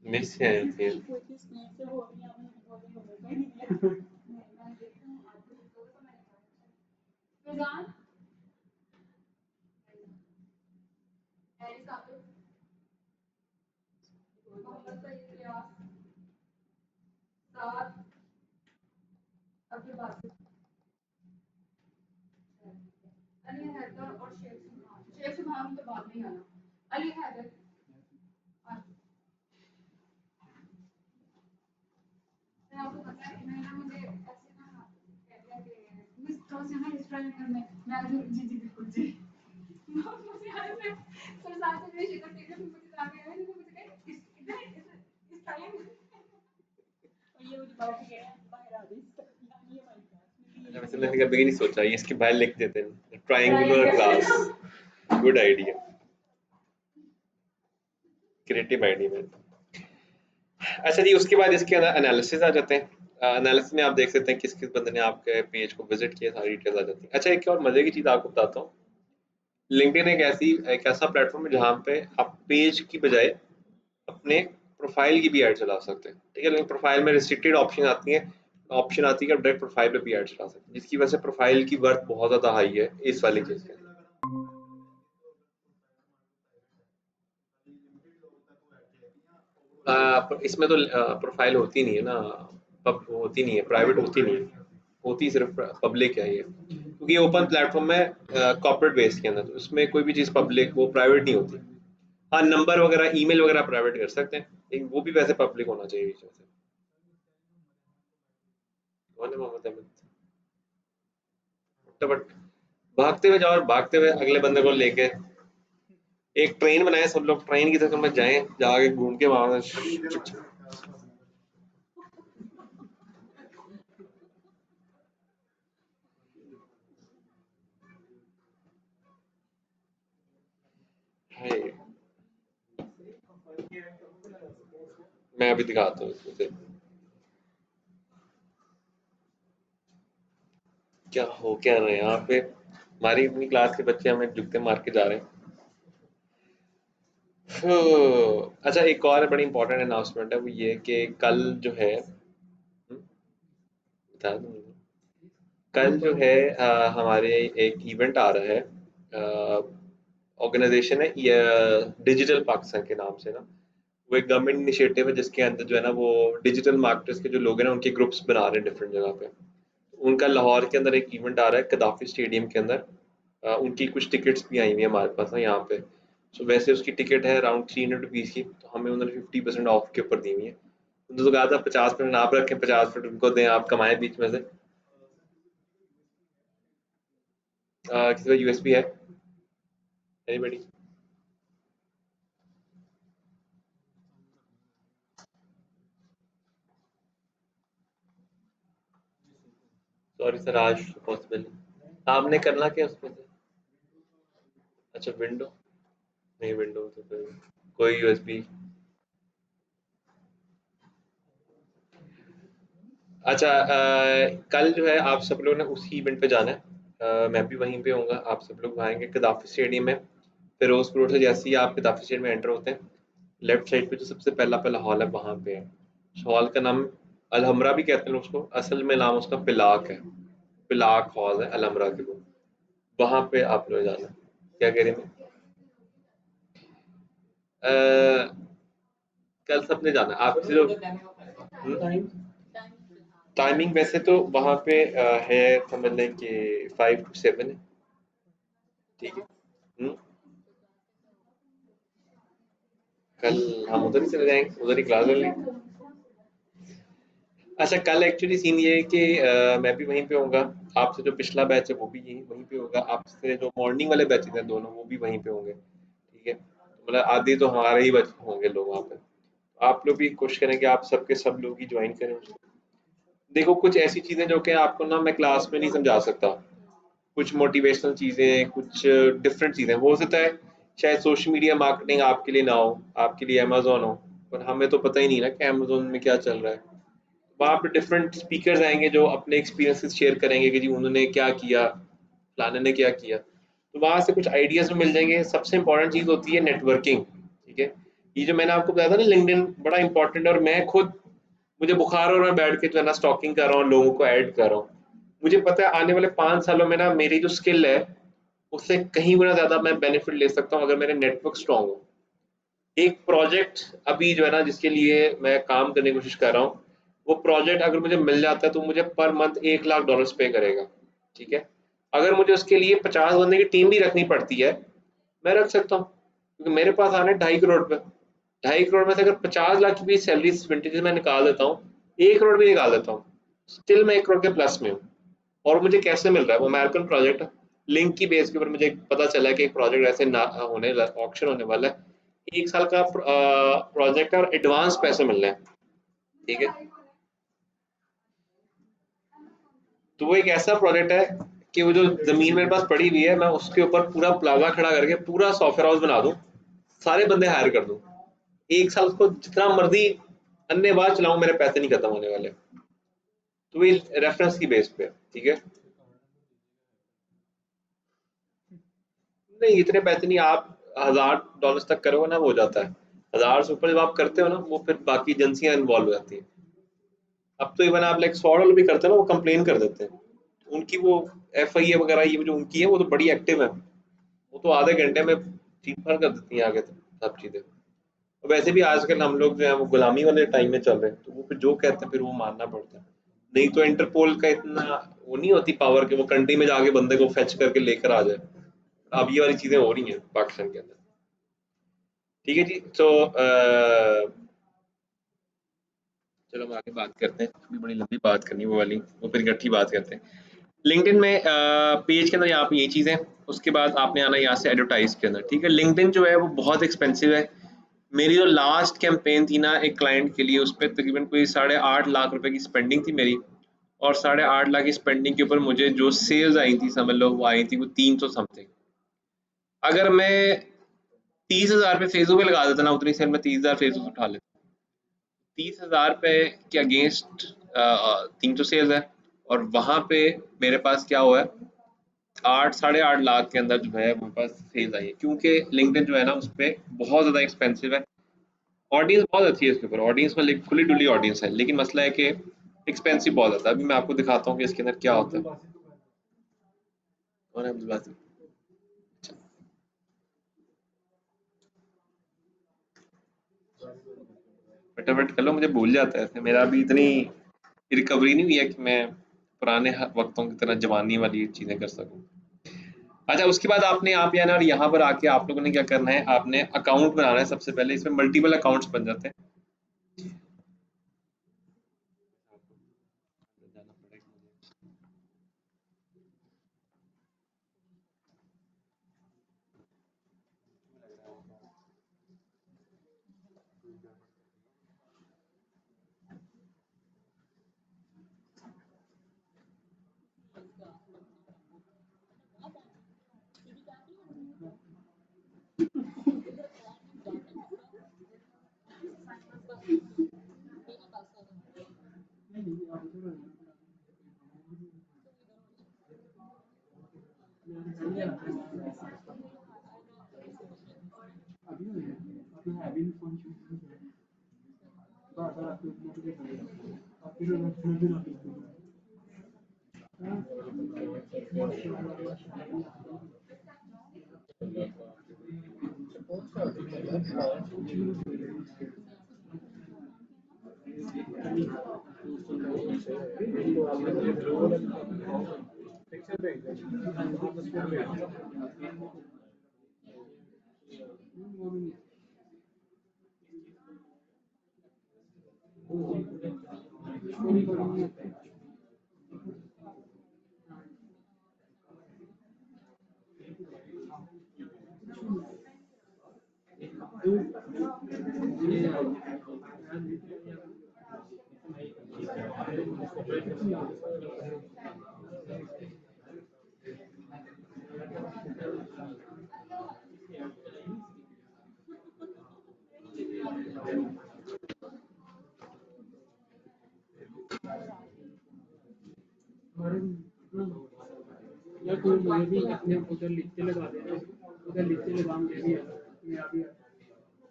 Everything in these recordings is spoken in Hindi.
मिस है फिर। वैसे मैंने कभी नहीं सोचा, ये इसके बाहर लिख देते हैं triangular class. Good idea, creative idea में। अच्छा जी, उसके बाद इसके एनालिसिस आ जाते हैं। एनालिसिस में आप देख सकते हैं किस किस बंदे ने आपके पेज को विजिट किया, सारी डिटेल्स आ जाती हैं। अच्छा, एक और मजे की चीज आपको बताता हूँ। लिंक्डइन एक ऐसा प्लेटफॉर्म है जहाँ पे आप पेज की बजाय अपने प्रोफाइल की भी ऐड चला सकते हैं, ठीक है। लेकिन प्रोफाइल में रिस्ट्रिक्टेड ऑप्शन आती है कि आप डायरेक्ट प्रोफाइल पे भी ऐड चला सकते हैं, जिसकी वजह से प्रोफाइल की वर्थ बहुत ज्यादा हाई है इस वाली केस के। इसमें तो प्रोफाइल होती नहीं है ना, पब होती नहीं है, प्राइवेट होती नहीं है, होती सिर्फ पब्लिक है ये, क्योंकि ये ओपन प्लेटफॉर्म है कॉर्पोरेट बेस के अंदर, तो उसमें कोई भी चीज़ पब्लिक वो प्राइवेट नहीं होती। हाँ, नंबर वगैरह ईमेल वगैरह प्राइवेट कर सकते हैं, लेकिन वो भी वैसे पब्लिक होना चाहिए बीच में से। कौन है मोहम्मद अहमद? तो बट भागते हुए जाओ और भागते हुए अगले बंदे को लेके एक ट्रेन बनाए, सब लोग ट्रेन की तरफ में जाएं, जाके घूम के वहां हाय। मैं अभी दिखाता हूँ इसमें से क्या हो क्या रहा है यहाँ पे। हमारी अपनी क्लास के बच्चे हमें जुगते मार के जा रहे हैं। अच्छा, एक और बड़ी इंपॉर्टेंट अनाउंसमेंट है, वो ये कि कल जो है बता दूं, कल जो है हमारे एक इवेंट आ रहा है, ऑर्गेनाइजेशन है डिजिटल पाकिस्तान के नाम से ना। वो एक गवर्नमेंट इनिशिएटिव है जिसके अंदर जो है ना वो डिजिटल मार्केटर्स के जो लोग हैं ना उनके ग्रुप्स बना रहे हैं डिफरेंट जगह पे। उनका लाहौर के अंदर एक इवेंट आ रहा है कदाफी स्टेडियम के अंदर। उनकी कुछ टिकट्स भी आई हुई है हमारे पास ना यहाँ पे। सो वैसे उसकी टिकट है अराउंड 300 रुपीज़ की, तो हमें उन्होंने 50% ऑफ के ऊपर दी हुई है। उन्होंने तो कहा था 50% आप रखें, 50% उनको दें, आप कमाएं बीच में से। किसी का यूएसपी है एनीबडी? सॉरी सर, आज पॉसिबल आपने करना क्या उसमें से? अच्छा, विंडो नहीं, विंडो तो फिर कोई यूएसबी। अच्छा, कल जो है आप सब लोग ने उसी इवेंट पे जाना है। मैं भी वहीं पे होऊंगा, आप सब लोग आएंगे कदाफी स्टेडियम में। फिरोजपुर रोड से जैसे ही आप कदाफी स्टेडियम में एंटर होते हैं, लेफ्ट साइड पे जो सबसे पहला पहला हॉल है वहां पे है। उस हॉल का नाम अलहमरा भी कहते हैं उसको, असल में नाम उसका पिलाक है। पिलाक हॉल है अलहमरा के वो, वहां पे आप लोग जाना है। क्या कह रहे हैं? कल सबने जाना है, आप किसी लोग टाइमिंग वैसे तो वहां पे है, समझ लें कि 5 to 7 है, ठीक है। कल हम उधर ही चले जाएंगे, उधर ही क्लास ले लेंगे। अच्छा, कल एक्चुअली सीन ये है कि मैं भी वहीं पे होऊंगा। आपसे जो पिछला बैच है वो भी यहीं वहीं पे होगा, आपसे जो मॉर्निंग वाले बैचेज हैं दोनों वो भी वहीं पे होंगे, ठीक है। तो मतलब आधे तो हमारे ही बच होंगे लोग वहाँ पे। आप लोग भी कोशिश करें कि आप सबके सब लोग ही ज्वाइन करें उसको। देखो, कुछ ऐसी चीजें जो कि आपको ना मैं क्लास में नहीं समझा सकता, कुछ मोटिवेशनल चीजें, कुछ डिफरेंट चीजें हो सकता है शायद सोशल मीडिया मार्केटिंग आपके लिए ना हो, आपके लिए अमेजोन हो, पर हमें तो पता ही नहीं ना कि अमेजोन में क्या चल रहा है। वहाँ पे डिफरेंट स्पीकर्स आएंगे जो अपने एक्सपीरियंसेस शेयर करेंगे कि जी उन्होंने क्या किया, फलाने ने क्या किया, तो वहाँ से कुछ आइडियाज भी मिल जाएंगे। सबसे इंपॉर्टेंट चीज़ होती है नेटवर्किंग, ठीक है। ये जो मैंने आपको बताया था ना लिंक्डइन बड़ा इंपॉर्टेंट, और मैं खुद, मुझे बुखार हो रहा है बैठ के जो है ना स्टॉकिंग कर रहा हूँ, लोगों को ऐड कर रहा हूँ। मुझे पता है आने वाले 5 सालों में ना मेरी जो स्किल है उससे कहीं गुना ज्यादा मैं बेनिफिट ले सकता हूँ अगर मेरे नेटवर्क स्ट्रांग हो। एक प्रोजेक्ट अभी जो है ना जिसके लिए मैं काम करने की कोशिश कर रहा हूँ, वो प्रोजेक्ट अगर मुझे मिल जाता है तो मुझे पर मंथ $1 लाख पे करेगा। ठीक है, अगर मुझे उसके लिए 50 बंदे की टीम भी रखनी पड़ती है, मैं रख सकता हूँ, क्योंकि मेरे पास आने 2.5 करोड़ पे, 2.5 करोड़ में से अगर 50 लाख की भी सैलरी विंटेज में निकाल देता हूँ, 1 करोड़ भी निकाल देता हूँ, स्टिल मैं 1 करोड़ के प्लस में हूँ। और मुझे कैसे मिल रहा है, वो अमेरिकन प्रोजेक्ट लिंक की बेस के ऊपर मुझे पता चला है कि एक प्रोजेक्ट ऐसे ना होने, ऑक्शन होने वाला है, 1 साल का प्रोजेक्ट है और एडवांस पैसे मिल रहे हैं। ठीक है, तो वो एक ऐसा प्रोजेक्ट है कि वो जो जमीन मेरे पास पड़ी हुई है मैं उसके ऊपर पूरा प्लाजा खड़ा करके पूरा सॉफ्टवेयर हाउस बना दूं, सारे बंदे हायर कर दूं, 1 साल उसको जितना मर्जी अन्य बार चलाऊं, मेरे पैसे नहीं खत्म होने वाले। तो ये रेफरेंस की बेस पे, ठीक है। नहीं, इतने पैसे नहीं, आप $1000 तक करोगे ना वो हो जाता है। 1000 से ऊपर जब आप करते हो ना, वो फिर बाकी एजेंसियां इन्वॉल्व हो जाती हैं। अब तो इवन आप लाइक $100 भी करते हैं ना, वो कंप्लेन कर देते हैं। उनकी वो FIA वगैरह ये जो उनकी है वो तो बड़ी एक्टिव है, वो तो आधे घंटे में चीट फड़ कर देती हैं आगे तो सब चीजें। और वैसे भी आजकल हम लोग जो है वो गुलामी वाले टाइम में चल रहे हैं, तो वो फिर जो कहते हैं फिर वो मानना पड़ता है। नहीं तो इंटरपोल का इतना वो नहीं होती पावर कि वो कंट्री में जाके बंदे को फेच करके लेकर आ जाए। अब ये वाली चीजें हो रही हैं पाकिस्तान के अंदर। ठीक है जी, तो चलो हम आगे बात करते हैं, अभी बड़ी लंबी बात करनी है वो वाली, वो फिर इकट्ठी बात करते हैं। लिंक्डइन में पेज के अंदर यहाँ पे ये चीज़ है, उसके बाद आपने आना यहाँ से एडवर्टाइज के अंदर। ठीक है, लिंक्डइन जो है वो बहुत एक्सपेंसिव है। मेरी जो लास्ट कैंपेन थी ना एक क्लाइंट के लिए, उस पर तकरीबन कोई 8.5 लाख रुपए की स्पेंडिंग थी मेरी, और 8.5 लाख की स्पेंडिंग के ऊपर मुझे जो सेल्स आई थी समझ लो वो आई थी वो 300 समथिंग। अगर मैं 30,000 पे फेसबुक पे लगा देता ना, उतनी सेल में 30,000 फेसबुक उठा लेता। 30,000 पे के अगेंस्ट 300 सेल्स है, और वहां पे मेरे पास क्या हुआ है, 8 साढ़े 8 लाख के अंदर जो है मेरे पास सेल्स आई है, क्योंकि लिंक्डइन जो है ना उस पर बहुत ज़्यादा एक्सपेंसिव है। ऑडियंस बहुत अच्छी है इसके ऊपर, ऑडियंस में खुली डुली ऑडियंस है, लेकिन मसला है कि एक्सपेंसिव बहुत ज़्यादा है। अभी मैं आपको दिखाता हूँ कि इसके अंदर क्या होता है। कौन है अब्दुल बासित? अच्छा, फटाफट कर लो, मुझे भूल जाता है, मेरा अभी इतनी रिकवरी नहीं हुई है कि मैं पुराने वक्तों की तरह जवानी वाली चीज़ें कर सकूं। अच्छा, उसके बाद आपने यहाँ पे आना और यहाँ पर आके आप लोगों ने क्या करना है, आपने अकाउंट बनाना है सबसे पहले। इसमें मल्टीपल अकाउंट्स बन जाते हैं।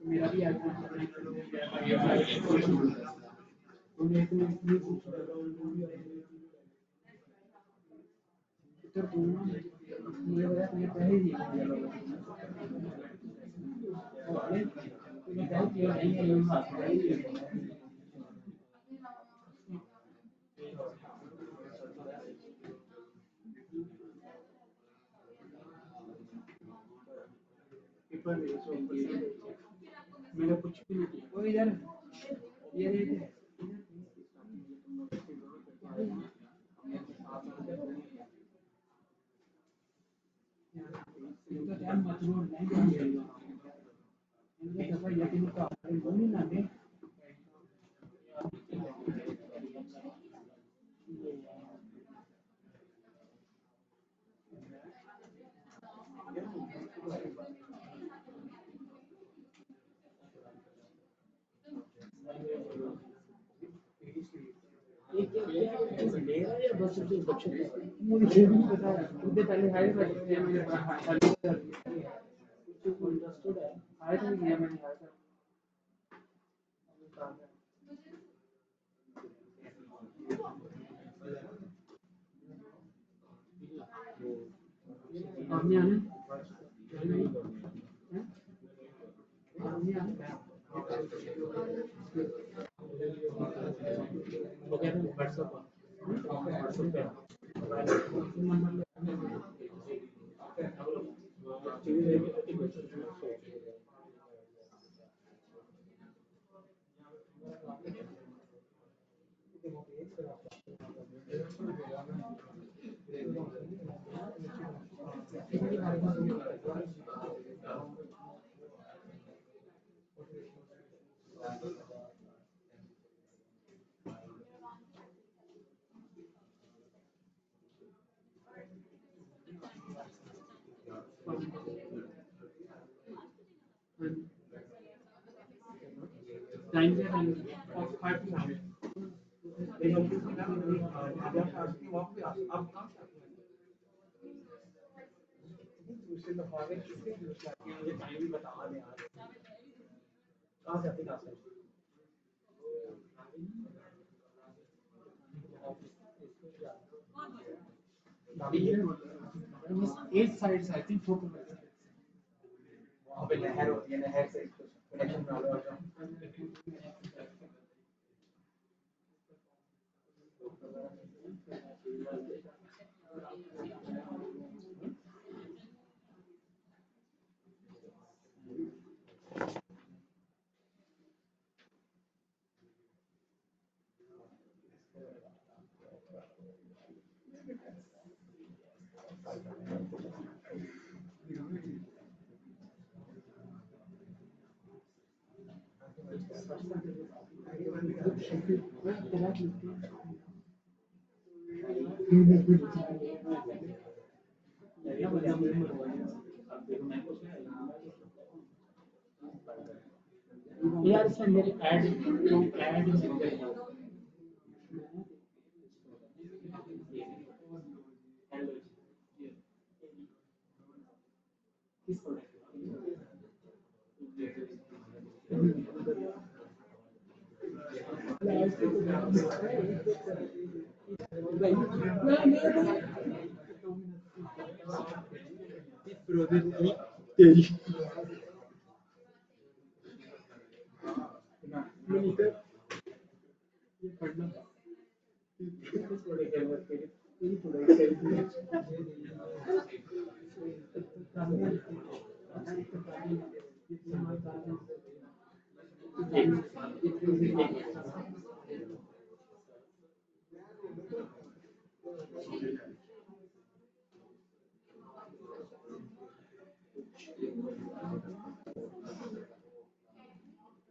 मेरा भी आज मेरा कुछ भी नहीं किया वो इधर ये रेट है तो टाइम मजबूर नहीं इनका सफाई यकीन का नहीं ना दे मुझे भी पता है मुझे पहले हायर करते हैं मैंने इंटरेस्टेड है हायर नहीं किया मैंने हायर हमने आने हमने आने टाइम पे ऑफ 5 दूसरे दफा में मुझे टाइम भी बता दे यार कहाँ से आते कहाँ से eight sides I think four वहाँ पे नहर होती है नहर से कनेक्शन डालो यार इसमें मेरे ऐड तो ऐड किस तेरी पढ़ना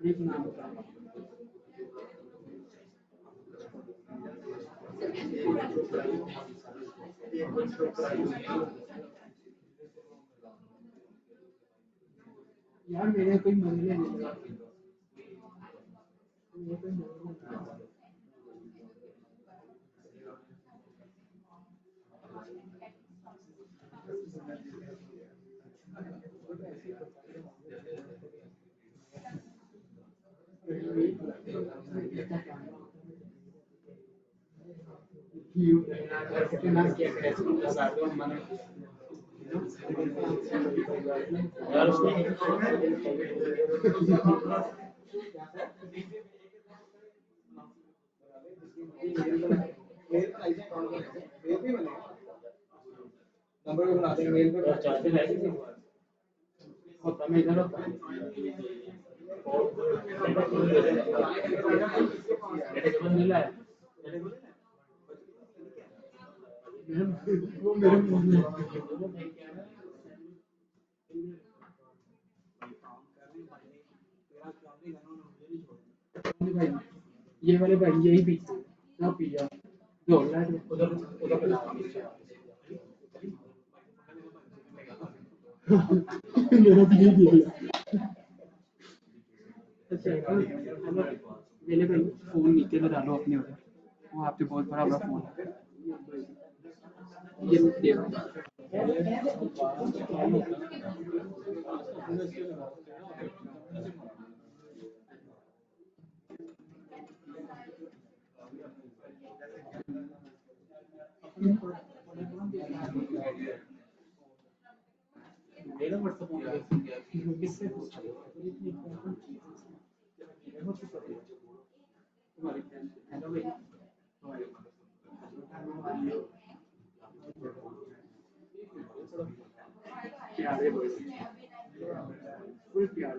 एक नाम यार मेरे कोई मंगले नहीं लगा नंबर भी बना देंगे मेल पे होता मैं इधर होता मिला है वो मेरे भाई ये वाले भाई यही पीते ना पिया जोड़ ला उधर उधर पे लगा मेरा भी यही दिया अच्छा मेरे भाई फोन नीचे में डालो अपने उधर वो आपके बहुत बड़ा बड़ा फोन है ये देखो मेरा व्हाट्सएप किससे पूछा तुम्हारी हेलो भाई प्यारे फुल प्यार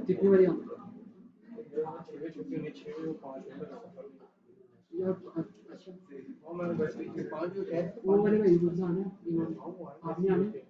कितनी बजे वो वाले भाई बुढ़ा आना आपने आने के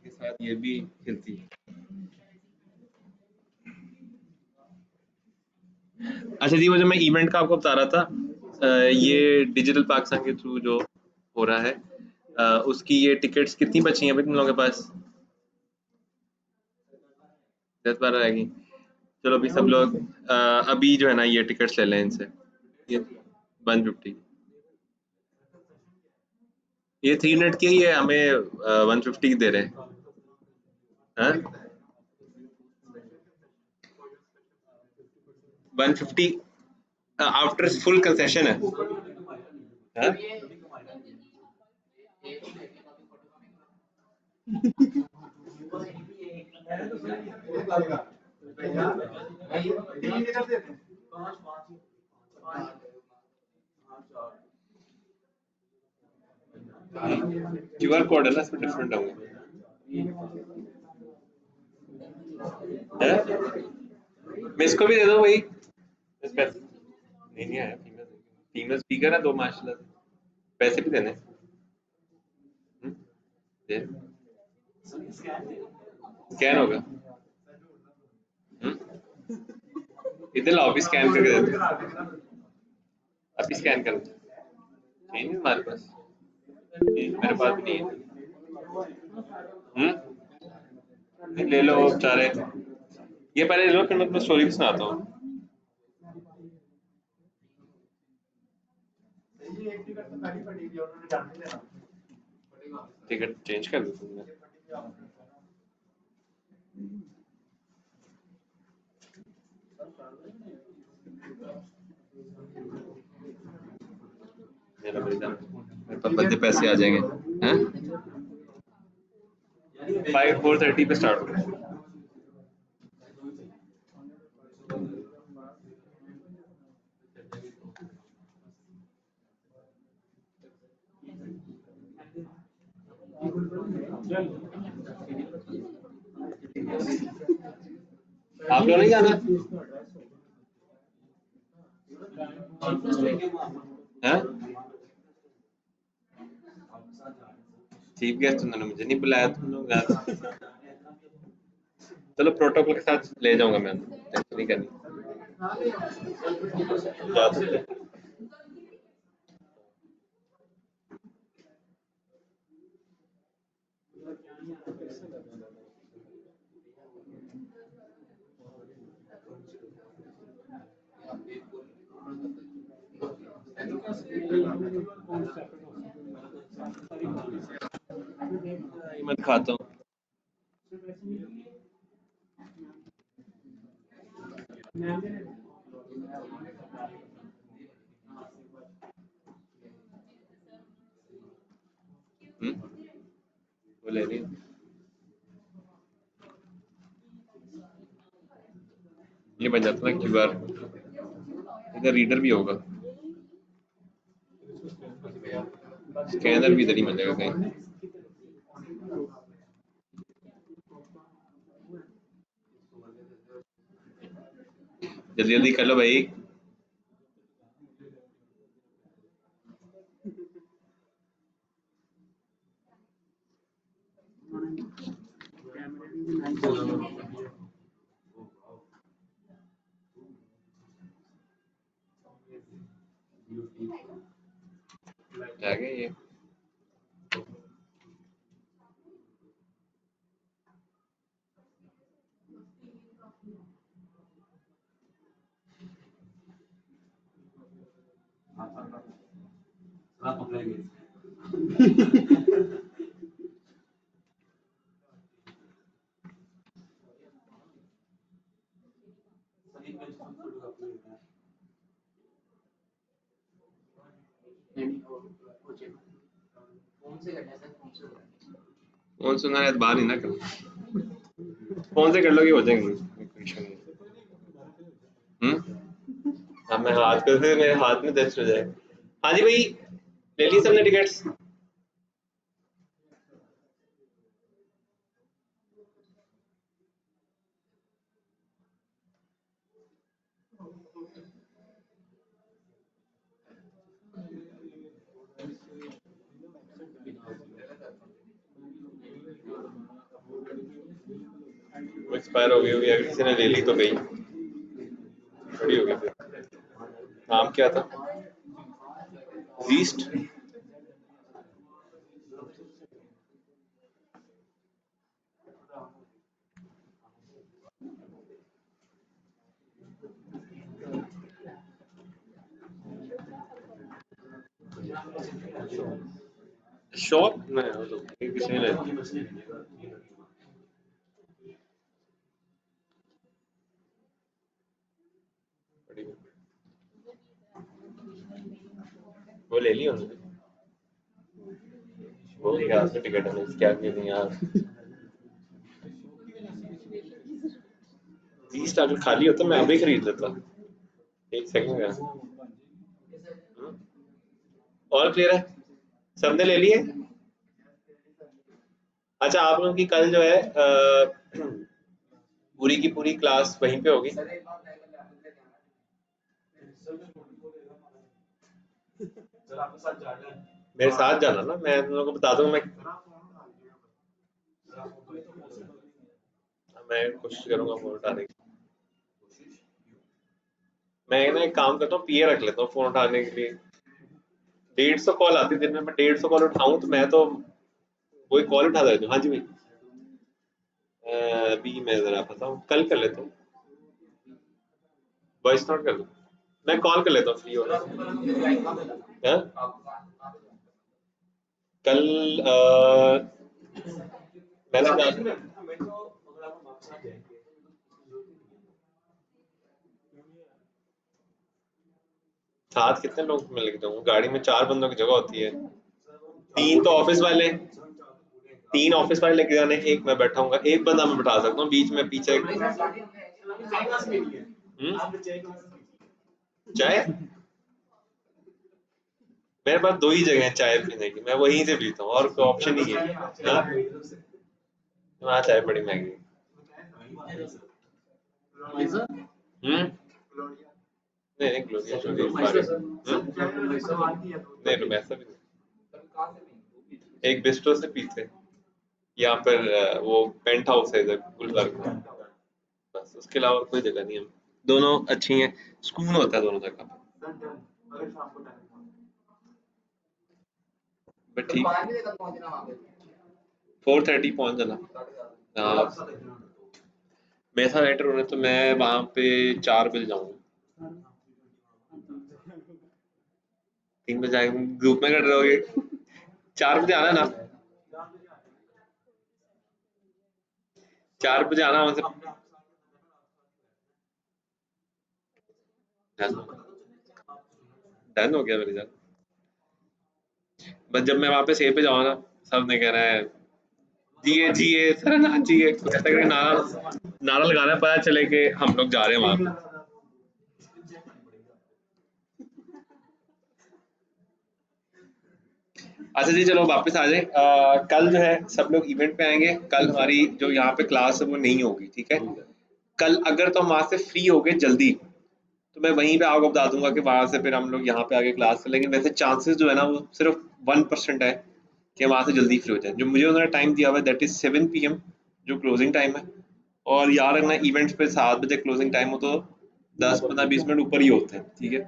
साथ ये भी हिलती है। अच्छा जी, वो जो मैं इवेंट का आपको बता रहा था, ये डिजिटल पाकिस्तान के थ्रू जो हो रहा है, उसकी ये टिकट्स कितनी बची हैं अभी तुम लोगों के पास? 10-12 रह गई। चलो अभी सब लोग अभी जो है ना ये टिकट्स ले लें इनसे। ये 150, ये 3 मिनट की ही है, हमें 150 दे रहे हैं। हाँ 150 आफ्टर फुल कंसेशन है। हाँ? QR कोड है ना, इसमें डिफरेंट होंगे। मैं इसको भी दे दो वही इस पे। नहीं आया फीमेल। फीमेल स्पीकर है 2 माशाल्लाह से। पैसे भी देने। दे स्कैन होगा। इधर लाओ, अभी स्कैन करके देते हैं। अभी स्कैन कर। नहीं नहीं हमारे पास, नहीं मेरे पास भी नहीं है। नहीं ले लो चारे, ये पहले ले लो फिर मैं तुम्हें स्टोरी भी सुनाता हूँ। टिकट चेंज कर दो तुमने। मेरा बेटा, मेरे पास बंदे पैसे आ जाएंगे हैं। 4:30 पे स्टार्ट होगा। आप लोग नहीं जाना है? चीफ गेस्ट उन्होंने मुझे नहीं बुलाया, तुम लोग जाना। चलो प्रोटोकॉल के साथ ले जाऊंगा मैं, टेंशन नहीं करनी, जा सकते हैं। मत खाता हूँ। वो ले रही हूँ। ये बन जाता ना QR, इधर रीडर भी होगा, स्कैनर भी इधर ही मिल जाएगा कहीं। जल्दी जल्दी कर लो भाई। क्या गया ये? फोन सुना है बाहर ही ना कर, फोन से कर लोगे हो जाएंगे। हाँ मैं हाथ करते मेरे हाथ में दर्द हो जाए। हाँ जी भाई, ले ली सबने टिकट्स? वो एक्सपायर हो गई होगी, अगर किसी ने ले ली तो गई, बड़ी हो गई फिर। नाम क्या था? लीस्ट। शॉप नहीं, वो तो किसी ने ले ली। बड़ी हो गई। वो ले ली उन्होंने, वो भी हाथ में टिकट है, क्या किया यार। 20 अगर खाली होता मैं अभी खरीद लेता, एक सेकंड में। और क्लियर है, सबने ले लिए? अच्छा आप लोगों की कल जो है पूरी की पूरी क्लास वहीं पे होगी? मेरे साथ जाना ना, मैं तुम लोगों को बता दूंगा मैं। मैं कोशिश करूंगा फोन उठाने की। मैं ना एक काम करता हूँ, पीए रख लेता हूँ फोन उठाने के लिए। 150 कॉल आती है दिन में, मैं 150 कॉल उठाऊं तो मैं तो वही कॉल उठा देता हूँ। हाँ जी भाई। अभी मैं जरा बताऊँ, कल कर लेता हूँ, वॉइस नोट कर दूँ, मैं कॉल कर लेता हूँ फ्री हो। हाँ? कल मैंने साथ कितने लोग मिल के जाऊंगा, गाड़ी में 4 बंदों की जगह होती है। 3 तो ऑफिस वाले, 3 ऑफिस वाले लेके जाने, एक मैं बैठाऊंगा, एक बंदा मैं बैठा सकता हूँ बीच में पीछे। चाय, मेरे पास 2 ही जगह है चाय पीने की, मैं वहीं से पीता हूँ, और कोई ऑप्शन ही है। हाँ? वहाँ चाय बड़ी महंगी। नहीं नहीं, ग्लोरिया नहीं, रोमैसा भी नहीं। एक बिस्ट्रो से पीते हैं। यहाँ पर वो पेंट हाउस है इधर गुलबर्ग में, बस उसके अलावा कोई जगह नहीं है। दोनों अच्छी हैं, सुकून होता है दोनों जगह पे। ठीक, 4:30 पहुंच जाना। हाँ, मेरे साथ एंटर होने तो मैं वहां पे 4 बजे जाऊंगा। 3 बजे आए, धूप में कट रहोगे। 4 बजे आना ना, 4 बजे आना वहां से। डन हो गया मेरे साथ। बस जब मैं वहां पे सेफ पे जाऊंगा ना, सब ने कहना है जिए जिए सरनाथ जिए, ऐसा करके नारा नारा लगाना है, पता चले कि हम लोग जा रहे हैं वहां पे। अच्छा जी, चलो वापस आ जाए। कल जो है सब लोग इवेंट पे आएंगे। कल हमारी जो यहाँ पे क्लास है वो नहीं होगी, ठीक है। कल अगर तो हम वहां से फ्री हो गए जल्दी, तो मैं वहीं पे आपको बता दूंगा कि वहां से फिर हम लोग यहाँ पे आके क्लास कर लेंगे। वैसे चांसेस जो है ना वो सिर्फ 1% है कि वहां से जल्दी फ्री हो जाए। जो मुझे उन्होंने टाइम दिया हुआ है दैट इज 7 PM, जो क्लोजिंग टाइम है। और यार अगर मैं इवेंट्स पे 7 बजे क्लोजिंग टाइम हो तो 10-15-20 मिनट ऊपर ही होते हैं, ठीक है।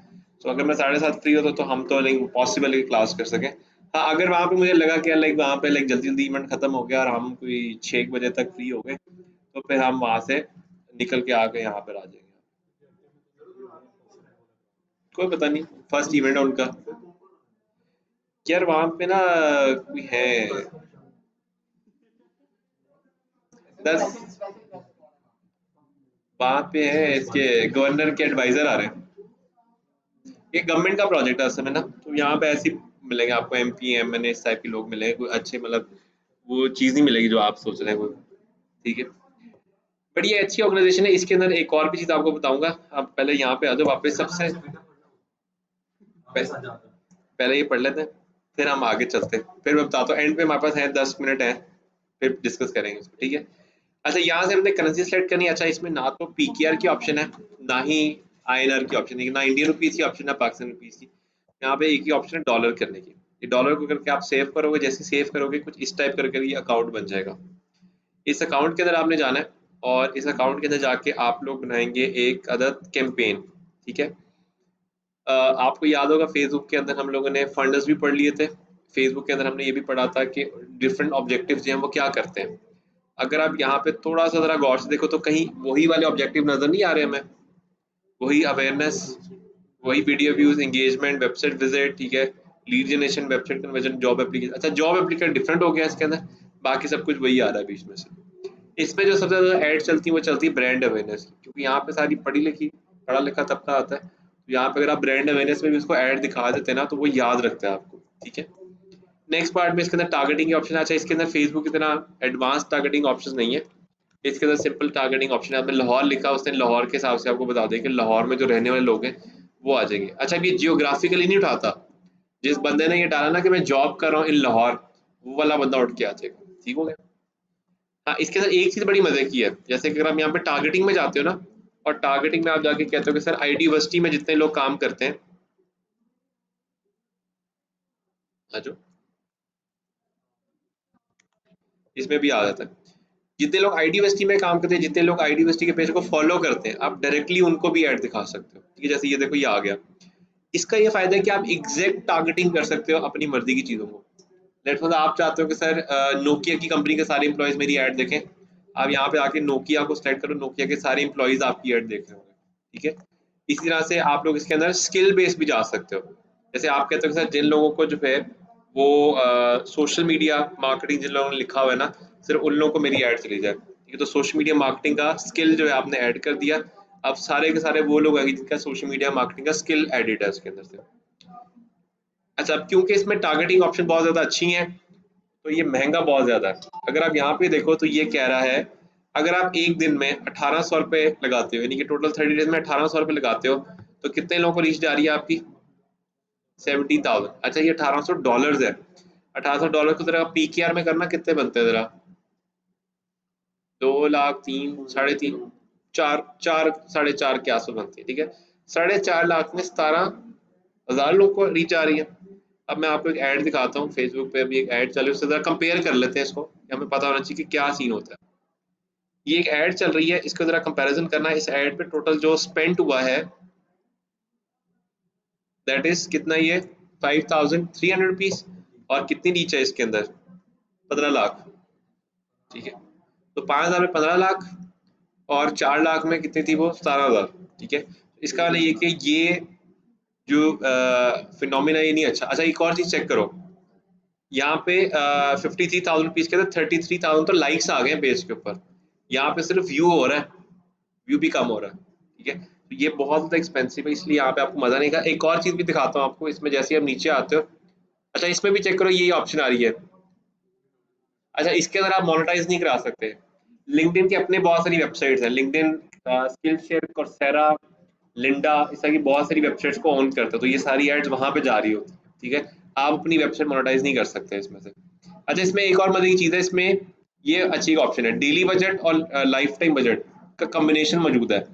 तो अगर मैं 7:30 फ्री होता तो हम तो लाइक पॉसिबल है कि क्लास कर सकें। हाँ, अगर वहाँ पे मुझे लगा कि लाइक वहाँ पे लाइक जल्दी जल्दी इवेंट खत्म हो गया और हम कोई 6 बजे तक फ्री हो गए, तो फिर हम वहाँ से निकल के आके यहाँ पर आ जाएंगे। कोई पता नहीं, फर्स्ट इवेंट है उनका। यार वहाँ पे ना कोई है 10, वहाँ पे है इसके गवर्नर के एडवाइजर आ रहे हैं। ये गवर्नमेंट का प्रोजेक्ट है असल में ना, तो यहाँ पे ऐसे ही मिलेंगे आपको MP MNA इस टाइप के लोग मिलेंगे, कोई अच्छे मतलब वो चीज़ नहीं मिलेगी जो आप सोच रहे हैं कोई, ठीक है। बट ये अच्छी ऑर्गेनाइजेशन है। इसके अंदर एक और भी चीज़ आपको बताऊंगा। आप पहले यहाँ पे आ जाओ वापस। सबसे पहले ये पढ़ लेते हैं, फिर हम आगे चलते हैं, फिर मैं बताता हूँ। एंड पे हमारे पास है 10 मिनट है, फिर डिस्कस करेंगे इसको, ठीक है। अच्छा, यहाँ से हमने करेंसी सेलेक्ट करनी है। अच्छा, इसमें ना तो PKR की ऑप्शन है, ना ही INR की ऑप्शन है, ना इंडियन रुपीज की ऑप्शन है, पाकिस्तान रुपीज की। यहाँ पे एक ही ऑप्शन है डॉलर करने की। ये डॉलर को करके आप सेव करोगे, जैसे सेव करोगे कुछ इस टाइप करके ये अकाउंट बन जाएगा। इस अकाउंट के अंदर आपने जाना है, और इस अकाउंट के अंदर जाके आप लोग बनाएंगे एक अदद कैंपेन, ठीक है। आपको याद होगा फेसबुक के अंदर हम लोगों ने फंड्स भी पढ़ लिए थे। फेसबुक के अंदर हमने ये भी पढ़ा था कि डिफरेंट ऑब्जेक्टिव्स जो हैं वो क्या करते हैं। अगर आप यहाँ पे थोड़ा सा जरा गौर से देखो तो कहीं वही वाले ऑब्जेक्टिव नजर नहीं आ रहे हमें। वही अवेयरनेस, वही video views, engagement, website visit, ठीक है, lead generation, website conversion, job application. अच्छा, जॉब एप्लीकेशन डिफरेंट हो गया इसके अंदर, बाकी सब कुछ वही आ रहा है बीच में से। इसमें जो सबसे ज्यादा एड चलती है वो चलती है ब्रांड अवेयरनेस की, क्योंकि यहाँ पे सारी पढ़ी लिखी पढ़ा लिखा तबका आता है। तो यहाँ पे अगर आप ब्रांड अवेयरनेस में भी उसको ऐड दिखा देते हैं ना, तो वो याद रखता है आपको, ठीक है। नेक्स्ट पार्ट में इसके अंदर टारगेटिंग के ऑप्शन। अच्छा, इसके अंदर फेसबुक की तरह एडवांस टारगेटिंग ऑप्शन नहीं है। इसके अंदर सिंपल टारगेटिंग ऑप्शन है। आपने लाहौर लिखा, उसने लाहौर के हिसाब से आपको बता दें कि लाहौर में जो रहने वाले लोग हैं वो आ जाएंगे। अच्छा, अब ये जियोग्राफिकली नहीं उठाता। जिस बंदे ने ये डाला ना कि मैं जॉब कर रहा हूँ इन लाहौर, वो वाला बंदा उठ के आ जाएगा, ठीक हो गया। हाँ, इसके अंदर एक चीज बड़ी मजे की है, जैसे कि अगर आप यहाँ पे टारगेटिंग में जाते हो ना, और टारगेटिंग में आप जाके कहते हो कि सर IT यूनिवर्सिटी में जितने लोग काम करते हैं, आ जाओ, इसमें भी आ जाता है। जितने लोग आईडी यूनिवर्सिटी में काम करते हैं, जितने लोग आईडी यूनिवर्सिटी के पेज को फॉलो करते हैं, आप डायरेक्टली उनको भी ऐड दिखा सकते हो। ठीक है, जैसे ये देखो ये आ गया। इसका ये फायदा है कि आप एग्जैक्ट टारगेटिंग कर सकते हो अपनी मर्जी की चीजों को। लेट्स सपोज आप चाहते हो कि सर नोकिया की कंपनी के सारे एम्प्लॉयज मेरी ऐड देखें, आप यहाँ पे आके नोकिया को सेलेक्ट करो, नोकिया के सारे एम्प्लॉयज आपकी ऐड देख रहे होंगे। ठीक है, इसी तरह से आप लोग इसके अंदर स्किल बेस भी जा सकते हो। जैसे आप कहते हो कि सर जिन लोगों को जो है वो सोशल मीडिया मार्केटिंग जिन लोगों ने लिखा हुआ है ना, सिर्फ उन लोगों को मेरी ऐड चली जाए। ठीक है, तो सोशल मीडिया मार्केटिंग का स्किल जो है आपने ऐड कर दिया। अब सारे के सारे वो लोग हैं जिनका सोशल मीडिया मार्केटिंग का स्किल एडिट है उसके अंदर से। अच्छा, अब क्योंकि इसमें टारगेटिंग ऑप्शन बहुत ज़्यादा अच्छी हैं, तो ये महंगा बहुत ज़्यादा है। अगर आप यहाँ पे देखो तो ये कह रहा है, अगर आप एक दिन में 1800 रुपये लगाते हो, यानी कि टोटल 30 डेज में 1800 रुपये लगाते हो, तो कितने लोगों को रीच जा रही है आपकी? 17,000। अच्छा, ये $1800 है। $1800 को जरा पीकेआर में करना कितने बनते हैं जरा? 2 लाख, 3, साढ़े 3, 4, 4, साढ़े 4 के आसपास बनती है। ठीक है, 4.5 लाख में 17,000 लोग को रीच आ रही है। अब मैं आपको एक ऐड दिखाता हूँ, फेसबुक पे अभी एक ऐड चल रही है, उससे जरा कंपेयर कर लेते हैं इसको, हमें पता होना चाहिए कि क्या सीन होता है। ये एक ऐड चल रही है, इसको जरा कंपैरिजन करना है। इस ऐड पे टोटल जो स्पेंड हुआ है दैट इज कितना, ये 5,300 रुपीज, और कितनी रीच है इसके अंदर? 15 लाख। ठीक है, तो 5,000 में 15 लाख, और 4 लाख में कितनी थी वो? 17,000। ठीक है, इसका मतलब ये कि ये जो फिनोमिना ये नहीं अच्छा। अच्छा, एक और चीज चेक करो, यहाँ पे 53,000 रुपीज के अंदर 33,000 तो लाइक्स आ गए पेज के ऊपर। यहाँ पे सिर्फ व्यू हो रहा है, व्यू भी कम हो रहा है। ठीक है, तो ये बहुत ज़्यादा एक्सपेंसिव है, इसलिए यहाँ पे आपको मजा नहीं। का एक और चीज भी दिखाता हूँ आपको इसमें, जैसे आप नीचे आते हो। अच्छा, इसमें भी चेक करो, यही ऑप्शन आ रही है। अच्छा, इसके अंदर आप मोनेटाइज नहीं करा सकते। लिंक्डइन के अपने बहुत सारी वेबसाइट्स हैं, LinkedIn, skill share, Coursera, Linda, इस तरह की बहुत सारी वेबसाइट्स को ऑन करते हो, तो ये सारी एड्स वहां पे जा रही होती है। ठीक है, आप अपनी वेबसाइट मोनेटाइज नहीं कर सकते इसमें से। अच्छा, इसमें एक और मजे की चीज़ है, इसमें ये अच्छी ऑप्शन है, डेली बजट और लाइफ टाइम बजट का कॉम्बिनेशन मौजूद है।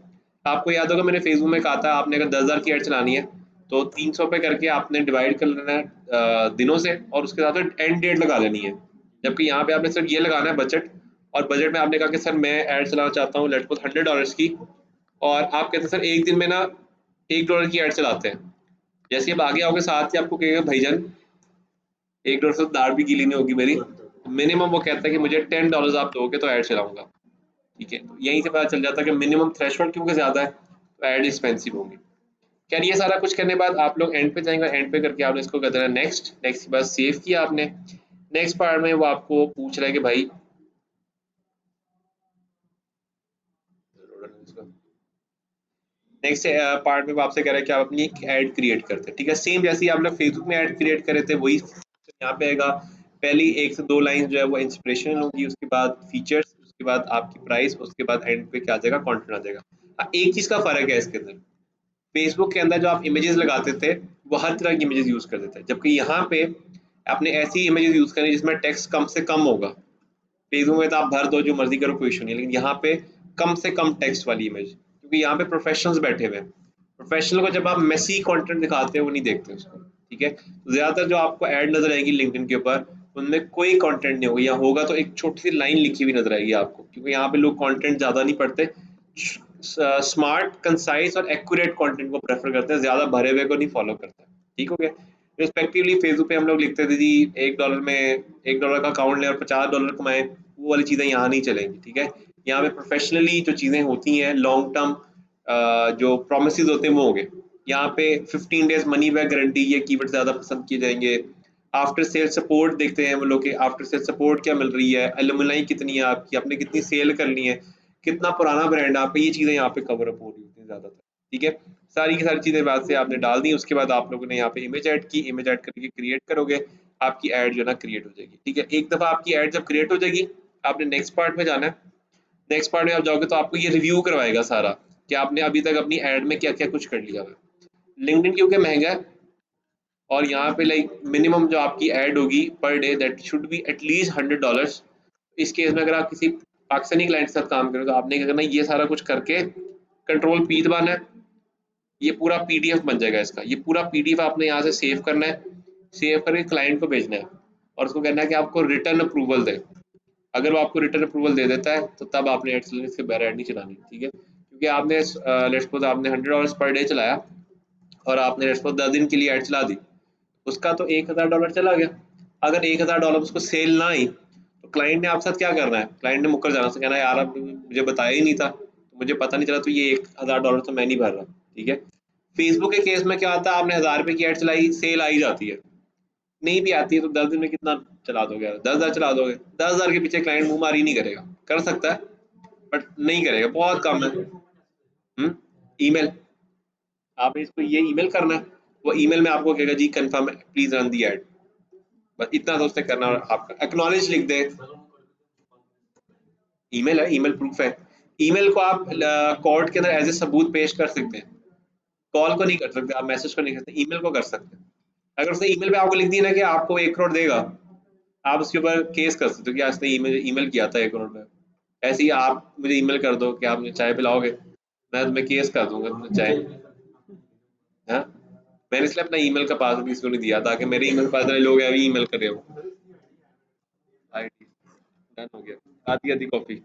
आपको याद होगा मैंने फेसबुक में कहा था, आपने अगर 10,000 की एड चलानी है तो 300 रुपये करके आपने डिवाइड कर लेना है दिनों से, और उसके साथ एंड डेट लगा लेनी है। जबकि यहाँ पे आपने सिर्फ ये लगाना है बजट, और बजट में आपने कहा कि सर मैं ऐड चलाना चाहता हूँ लेट्स सपोज $100 की, और आप कहते हैं सर एक दिन में ना $1 की ऐड चलाते हैं। जैसे अब आगे आओगे साथ ही आपको कहेगा भाईजान $1 से दाढ़ भी गीली नहीं होगी मेरी। मिनिमम वो कहता है कि मुझे $10 आप दोगे तो ऐड चलाऊंगा। ठीक है, तो यहीं से पता चल जाता है कि मिनिमम थ्रेशोल्ड क्योंकि ज्यादा है तो ऐड एक्सपेंसिव होंगी। खैर, ये सारा कुछ करने के बाद आप लोग एंड पे जाएंगे, एंड पे करके आपने इसको कर देना नेक्स्ट। नेक्स्ट के बाद सेव किया आपने। नेक्स्ट पार्ट में वो आपको पूछ रहा है कि भाई नेक्स्ट पार्ट में वो आपसे कह रहा है कि आप अपनी एक ऐड क्रिएट करते हैं। ठीक है, सेम जैसे ही आप लोग फेसबुक में ऐड क्रिएट करे थे वही यहाँ पे आएगा। पहली 1 से 2 लाइन जो है वो इंस्पिरेशनल होगी, उसके बाद फीचर्स, उसके बाद आपकी प्राइस, उसके बाद एंड पे क्या आ जाएगा, कंटेंट आ जाएगा। एक चीज का फर्क है इसके अंदर, फेसबुक के अंदर जो आप इमेजेस लगाते थे वो हर तरह की इमेजेस यूज करते थे, जबकि यहाँ पे आपने ऐसी इमेजेस यूज करनी जिसमें टेक्स्ट कम से कम होगा। फेसबुक में तो आप भर दो जो मर्जी करो, कोई इशू नहीं, लेकिन यहाँ पे कम से कम टेक्स्ट वाली इमेज, क्योंकि यहाँ पे प्रोफेशनल्स बैठे हुए हैं। प्रोफेशनल को जब आप मेसी कंटेंट दिखाते हो वो नहीं देखते उसको। ठीक है, तो ज्यादातर जो आपको ऐड नजर आएगी लिंक्डइन के ऊपर उनमें कोई कंटेंट नहीं होगा, या होगा तो एक छोटी सी लाइन लिखी हुई नजर आएगी आपको, क्योंकि यहाँ पे लोग कंटेंट ज्यादा नहीं पढ़ते, स्मार्ट, कंसाइज और एक्यूरेट कंटेंट को प्रेफर करते हैं, ज्यादा भरे हुए को नहीं फॉलो करते। ठीक हो गया। रिस्पेक्टिवली फेसबुक पे हम लोग लिखते थे जी $1 में $1 का अकाउंट लें और $50 कमाएं, वो वाली चीजें यहाँ नहीं चलेंगी। ठीक है, यहाँ पे प्रोफेशनली जो चीजें होती हैं, लॉन्ग टर्म जो प्रोमिस होते हैं वो होंगे। यहाँ पे 15 डेज मनी बैक गारंटी, ये कीवर्ड ज्यादा पसंद किए जाएंगे। आफ्टर सेल सपोर्ट देखते हैं वो लोग कि आफ्टर सेल सपोर्ट क्या मिल रही है, एलुमनाई कितनी है आपकी, आपने कितनी सेल करनी है, कितना पुराना ब्रांड है आपका, ये चीजें यहाँ पे कवर अप हो रही होती है ज्यादातर। ठीक है, सारी की सारी चीजें बाद से आपने डाल दी, उसके बाद आप लोगों ने यहाँ पे इमेज ऐड की, इमेज ऐड करके क्रिएट करोगे, आपकी ऐड जो है ना क्रिएट हो जाएगी। ठीक है, एक दफा आपकी ऐड जब क्रिएट हो जाएगी, आपने नेक्स्ट पार्ट में जाना है। नेक्स्ट पार्ट में आप जाओगे तो आपको ये रिव्यू करवाएगा सारा कि आपने अभी तक अपनी ऐड में क्या क्या कुछ कर लिया है। लिंक्डइन क्योंकि महंगा है, और यहाँ पे लाइक मिनिमम जो आपकी ऐड होगी per day that should be at least $100। इस केस में अगर आप किसी पाकिस्तानी क्लाइंट के साथ काम करें तो आपने क्या करना है, ये सारा कुछ करके कंट्रोल पी दबाना है, ये पूरा पीडीएफ बन जाएगा इसका। ये पूरा पीडीएफ आपने यहाँ से सेव करना है, सेव करके क्लाइंट को भेजना है, और उसको कहना है कि आपको रिटर्न अप्रूवल दे। अगर वो आपको रिटर्न अप्रूवल दे देता है तो तब आपने ऐड चलानी, इसके बगैर ऐड नहीं चलानी, ठीक है। क्योंकि आपने लेट्स सपोज आपने $100 पर डे चलाया और आपने लेट्स सपोज 10 दिन के लिए ऐड चला दी, उसका तो $1000 चला गया। अगर $1000 उसको सेल ना आई तो क्लाइंट ने आपके साथ क्या करना है, क्लाइंट ने मुकर जाना, से कहना यार अब मुझे बताया ही नहीं था, तो मुझे पता नहीं चला, तो ये $1000 तो मैं नहीं भर रहा, ठीक है। फेसबुक के केस में क्या होता है, आपने 1000 रुपए की ऐड चलाई, सेल आई जाती है, नहीं भी आती है तो 10 दिन में कितना चला दोगे यार, 10,000 चला दोगे, 10,000 के पीछे क्लाइंट मुंह मारी नहीं करेगा, कर सकता है बट नहीं करेगा, बहुत कम है। ईमेल, आपने इसको ये ईमेल करना है, वो ईमेल में आपको कहेगा जी कंफर्म प्लीज रन दी एड, बस इतना तो उसने करना, और आपका एक्नॉलेज लिख दे। ईमेल है, ईमेल प्रूफ है। ईमेल को आप कोर्ट के अंदर एज ए सबूत पेश कर सकते हैं, कॉल को नहीं कर सकते आप, मैसेज को नहीं कर सकते, ईमेल को कर सकते हैं। अगर उसने ईमेल पे आपको लिख दिया ना कि आपको 1 करोड़ देगा, आप उसके ऊपर केस कर सकते हो कि आज उसने ईमेल ईमेल किया था 1 करोड़ पे। ऐसे ही आप मुझे ईमेल कर दो कि आप मुझे चाय पिलाओगे, मैं तुम्हें केस कर दूंगा तुम्हें चाय। हाँ, मैंने इसलिए अपना ईमेल का पासवर्ड किसी को नहीं दिया ताकि मेरे ईमेल पास लोग अभी ईमेल कर रहे हो। आईडी डन हो गया, आधी आधी कॉपी,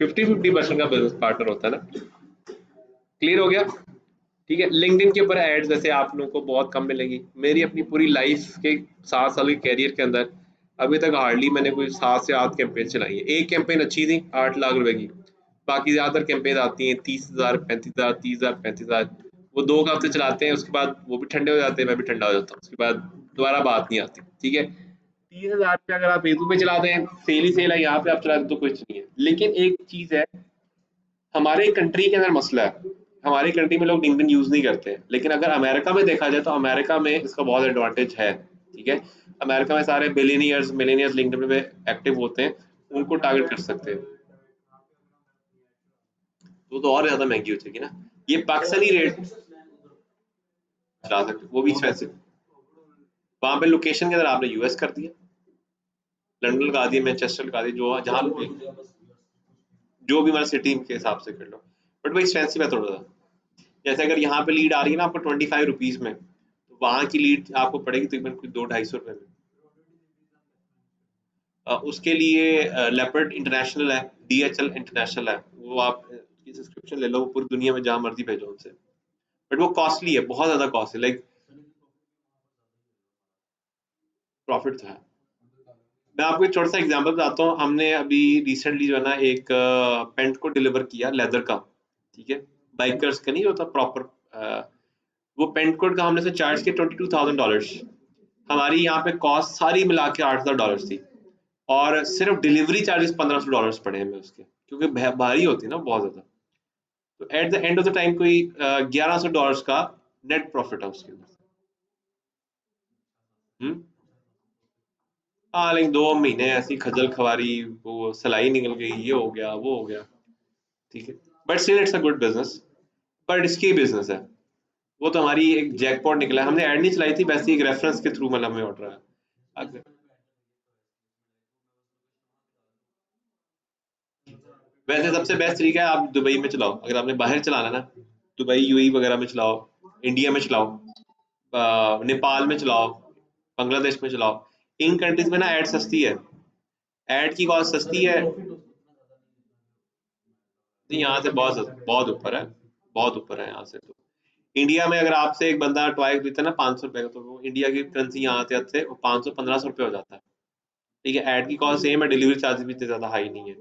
50-50% का बिजनेस पार्टनर होता है ना। क्लियर हो गया, ठीक है। लिंक्डइन के ऊपर एड्स जैसे आप लोगों को बहुत कम मिलेंगी, मेरी अपनी पूरी लाइफ के 7 साल के कैरियर के अंदर अभी तक हार्डली मैंने कोई 7 से 8 कैंपेन चलाई है। एक कैंपेन अच्छी थी 8 लाख रुपए की, बाकी ज्यादातर कैंपेन आती हैं 30,000, 35,000, 30,000, 35,000, वो 2 हफ्ते चलाते हैं, उसके बाद वो भी ठंडे हो जाते हैं, मैं भी ठंडा हो जाता हूँ, उसके बाद दोबारा बात नहीं आती, ठीक है। 30,000 पे अगर आप फेसबुक पे चलाते हैं, सेल ही सेल है, यहाँ पे आप चलाते तो कुछ नहीं है। लेकिन एक चीज है, हमारे कंट्री के अंदर मसला है, हमारी कंट्री में लोग लिंक्डइन यूज नहीं करते हैं, लेकिन अगर अमेरिका में देखा जाए तो अमेरिका में इसका बहुत एडवांटेज है, ठीक है। अमेरिका में सारे बिलियनियर्स मिलेनियर्स लिंक्डइन पे एक्टिव होते हैं, उनको टारगेट कर सकते हैं, तो और ज्यादा महंगी हो जाएगी ना। ये पाकिस्तानी रेट चला सकते, वो भी एक्सपेंसिव। वहां पे लोकेशन के अंदर आपने यूएस कर दिया, लंदन लगा दिया, मैनचेस्टर लगा दिया, जो जहाँ जो भी हमारे सिटी के हिसाब से कर लो, बट वो एक्सपेंसिव है थोड़ा सा। जैसे अगर यहाँ पे लीड आ रही है ना आपको 25 रुपीज में, तो वहां की लीड आपको पड़ेगी तकरीबन कुछ 200-250 रुपए में। उसके लिए लेपर्ड इंटरनेशनल है, डीएचएल इंटरनेशनल है, वो आप उसकी सब्सक्रिप्शन ले लो, वो पूरी दुनिया में जहाँ मर्जी भेजो उनसे, बट वो कॉस्टली है, बहुत ज्यादा कॉस्टली, लाइक प्रॉफिट तो है। मैं आपको एक छोटा सा एग्जांपल बताता हूँ, हमने अभी रिसेंटली जो है ना एक पेंट को डिलीवर किया लेदर का, ठीक है, बाइकर्स का नहीं होता प्रॉपर, वो पेंट कोट का हमने से चार्ज किया $22,000। हमारी यहाँ पे कॉस्ट सारी मिला के $8,000 थी, और सिर्फ डिलीवरी चार्जेस $1,500 पड़े हमें उसके, क्योंकि भारी होती है ना बहुत ज्यादा। तो at the end of the time कोई $1,100 का नेट प्रॉफिट है उसके अंदर। हम्म, हाँ, लेकिन 2 महीने ऐसी खजल खवारी, वो सलाई निकल गई, ये हो गया वो हो गया, ठीक है। But still it's a good business, पर रिस्की बिजनेस है। वो तो हमारी एक जैकपॉट निकला है, हमने ऐड नहीं चलाई थी, वैसे एक रेफरेंस के थ्रू मतलब हमें ऑर्डर आया। वैसे सबसे बेस्ट तरीका है आप दुबई में चलाओ, अगर आपने बाहर चलाना ना, दुबई यूएई वगैरह में चलाओ, इंडिया में चलाओ, नेपाल में चलाओ, बांग्लादेश में चलाओ। इन कंट्रीज में ना ऐड सस्ती है, ऐड की कॉस्ट सस्ती है। नहीं, यहाँ से बहुत ऊपर है, बहुत ऊपर है यहाँ से तो। इंडिया में अगर आपसे एक बंदा टॉय खरीदता है ना 500 रुपए का, तो वो इंडिया की करेंसी यहाँ आते आते वो 500-1,500 रुपये हो जाता है, ठीक है। ऐड की कॉस्ट सेम है, डिलीवरी चार्जेस भी इतने ज्यादा हाई नहीं है।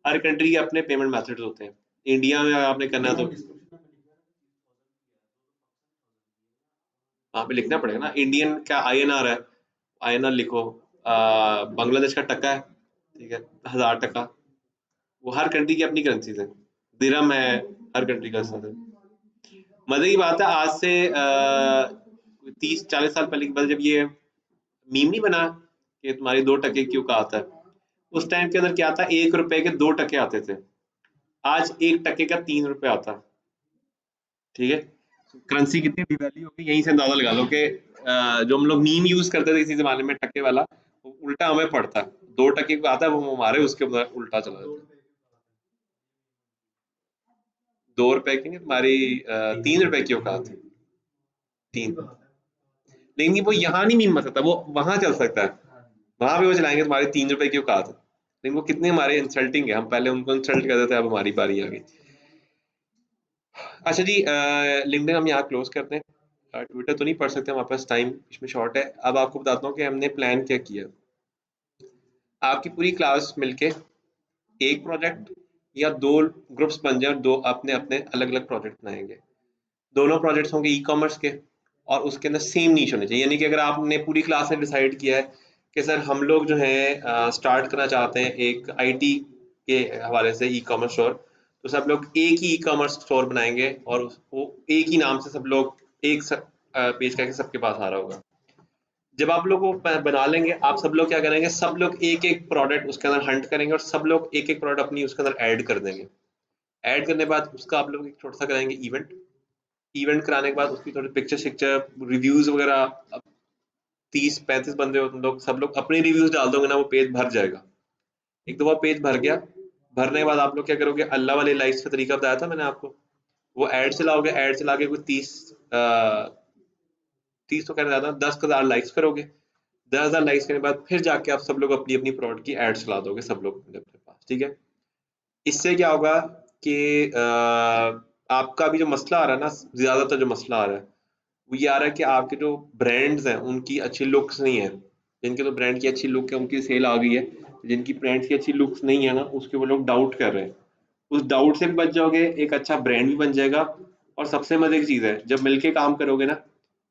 हर कंट्री के अपने पेमेंट मेथड्स होते हैं, इंडिया में अगर आपने करना है तो वहाँ पे लिखना पड़ेगा ना, इंडियन क्या आईएनआर है, आईएनआर लिखो। बांग्लादेश का टका है, ठीक है, 1,000 टका। वो हर कंट्री की अपनी करेंसीज है, दिरहम है, हर कंट्री का साथ है। मजे की बात है, आज से 30-40 साल पहले की बात, जब ये मीम नहीं बना कि तुम्हारी 2 टके क्यों का आता है, उस टाइम के अंदर क्या था, 1 रुपए के 2 टके आते थे, आज 1 टके का 3 रुपए आता है, ठीक है। करेंसी कितनी डिवैल्यू हो गई, यहीं से अंदाजा लगा लो कि जो हम लोग मीम यूज करते थे इसी जमाने में टके वाला, वो उल्टा हमें पड़ता है, 2 टके को आता है वो हमारे उसके अंदर उल्टा चला जाता है। 2 रुपए की नहीं, तुम्हारी 3 रुपए की औकात है, 3। लेकिन वो यहाँ नहीं मीम मत सकता, वो वहां चल सकता है, वहां पे वो चलाएंगे तुम्हारे 3 रुपए की औकात है। लेकिन वो कितने हमारे इंसल्टिंग है, हम पहले उनको इंसल्ट करते थे, अब हमारी बारी आ गई। अच्छा जी, लिंक्डइन हम यहाँ क्लोज करते हैं, ट्विटर तो नहीं पढ़ सकते, हमारे पास टाइम इसमें शॉर्ट है। अब आपको बताता हूँ कि हमने प्लान क्या किया। आपकी पूरी क्लास मिलके एक प्रोजेक्ट या दो ग्रुप्स बन जाए और दो अपने अपने अलग अलग प्रोजेक्ट बनाएंगे। दोनों प्रोजेक्ट्स होंगे ई कॉमर्स के, और उसके अंदर सेम नीच होने चाहिए। यानी कि अगर आपने पूरी क्लास में डिसाइड किया है कि सर हम लोग जो है स्टार्ट करना चाहते हैं एक आईटी के हवाले से ई कॉमर्स स्टोर, तो सब लोग एक ही ई कॉमर्स स्टोर बनाएंगे और वो एक ही नाम से सब लोग एक पेज करके सबके पास आ रहा होगा। जब आप लोग वो बना लेंगे, आप सब लोग क्या करेंगे, सब लोग एक एक प्रोडक्ट उसके अंदर हंट करेंगे और सब लोग एक एक प्रोडक्ट अपनी उसके अंदर ऐड कर देंगे। ऐड करने के बाद उसका आप लोग एक छोटा सा कराएंगे इवेंट। इवेंट कराने के बाद उसकी थोड़ी पिक्चर शिक्चर रिव्यूज वगैरह, 30-35 बंदे हो तुम लोग, सब लोग अपने रिव्यूज डाल दोगे ना, वो पेज भर जाएगा। एक दो बार पेज भर गया, भरने के बाद आप लोग क्या करोगे, अल्लाह वाले लाइक्स का तरीका बताया था मैंने आपको, वो ऐड चलाओगे, ऐड चला के कुछ 30 तो कहना ज्यादा, 10,000 लाइक्स करोगे। 10,000 लाइक्स करने के बाद फिर जाके आप सब लोग अपनी अपनी प्रोडक्ट की एड चला दोगे सब लोग अपने अपने पास, ठीक है। इससे क्या होगा कि आपका भी जो मसला आ रहा है ना, ज्यादातर जो मसला आ रहा है वो ये आ रहा है कि आपके जो ब्रांड्स हैं उनकी अच्छी लुक्स नहीं है। जिनके तो ब्रांड की अच्छी लुक है उनकी सेल आ गई है, जिनकी ब्रांड्स की अच्छी लुक्स नहीं है ना, उसके वो लोग डाउट कर रहे हैं। उस डाउट से भी बच जाओगे, एक अच्छा ब्रांड भी बन जाएगा। और सबसे मजे की चीज है, जब मिलके काम करोगे ना,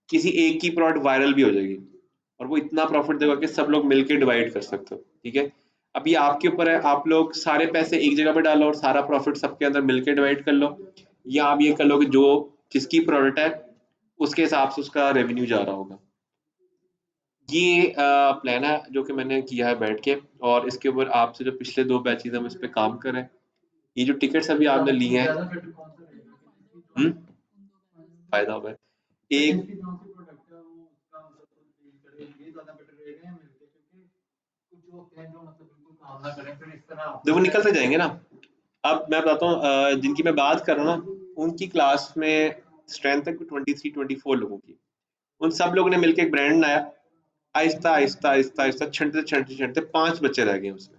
किसी एक की प्रोडक्ट वायरल भी हो जाएगी और वो इतना प्रॉफिट देगा कि सब लोग मिलके डिवाइड कर सकते हो, ठीक है। अब ये आपके ऊपर है, आप लोग सारे पैसे एक जगह पे डालो और सारा प्रॉफिट सबके अंदर मिलके डिवाइड कर लो, या आप ये कर लो कि जो जिसकी प्रोडक्ट है उसके हिसाब से उसका रेवेन्यू जा रहा होगा। ये प्लान है जो कि मैंने किया है बैठ के, और इसके ऊपर आपसे जो पिछले 2 बैचेज़ हम इस पे काम कर रहे हैं। ये जो टिकट्स अभी आपने लिए हैं, ज्यादा बेटर कौन सा रहेगा कि जिसकी हुँ, प्रोडक्ट फ़ायदा होगा। एक जिसकी कौन सी प्रोडक्ट है वो उसका मतलब खुद डील करे, ये ज्यादा बेटर रहेगा या मिलके? क्योंकि कुछ होते हैं जो मतलब बिल्कुल काम ना करें, फिर इस तरह देखो आपस में निकलते जाएँगे ना। अब मैं बताता हूँ, जिनकी मैं बात कर रहा हूँ ना, उनकी क्लास में स्ट्रेंथ है 23-24 लोगों की। उन सब लोगों ने मिलके एक ब्रांड बनाया। आहिस्ता, आहिस्ता, आहिस्ता, आहिस्ता छँटते, छँटते, छँटते 5 बच्चे रह गए उसमें।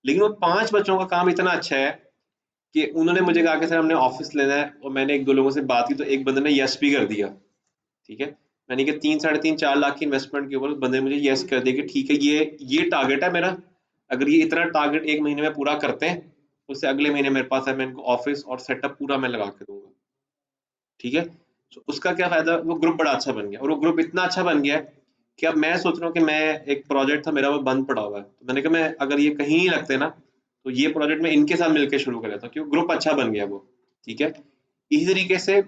लेकिन वो 5 बच्चों का काम इतना अच्छा है कि उन्होंने मुझे कहा कि सर हमने ऑफ़िस लेना है, और मैंने 1-2 लोगों से बात की तो एक बंदे ने येस भी कर दिया, ठीक है। मैंने कहा 3 साढ़े 3 4 लाख की इन्वेस्टमेंट के ऊपर उस बंदे ने मुझे येस कर दिया कि ठीक है, ये टारगेट है मेरा। अगर ये इतना टारगेट 1 महीने में पूरा करते हैं, उससे अगले महीने मेरे पास है, मैं इनको ऑफ़िस और सेटअप पूरा मैं लगा के दूँगा, ठीक है। तो उसका क्या फ़ायदा, वो ग्रुप बड़ा अच्छा बन गया, और वो ग्रुप इतना अच्छा बन गया है कि अब मैं सोच रहा हूँ कि मैं, एक प्रोजेक्ट था मेरा वो बंद पड़ा हुआ है। तो मैंने कहा मैं अगर ये कहीं नहीं लगते ना, तो ये प्रोजेक्ट मैं इनके साथ मिलके शुरू कर लेता हूँ, क्योंकि ग्रुप अच्छा बन गया वो, ठीक है। इसी तरीके से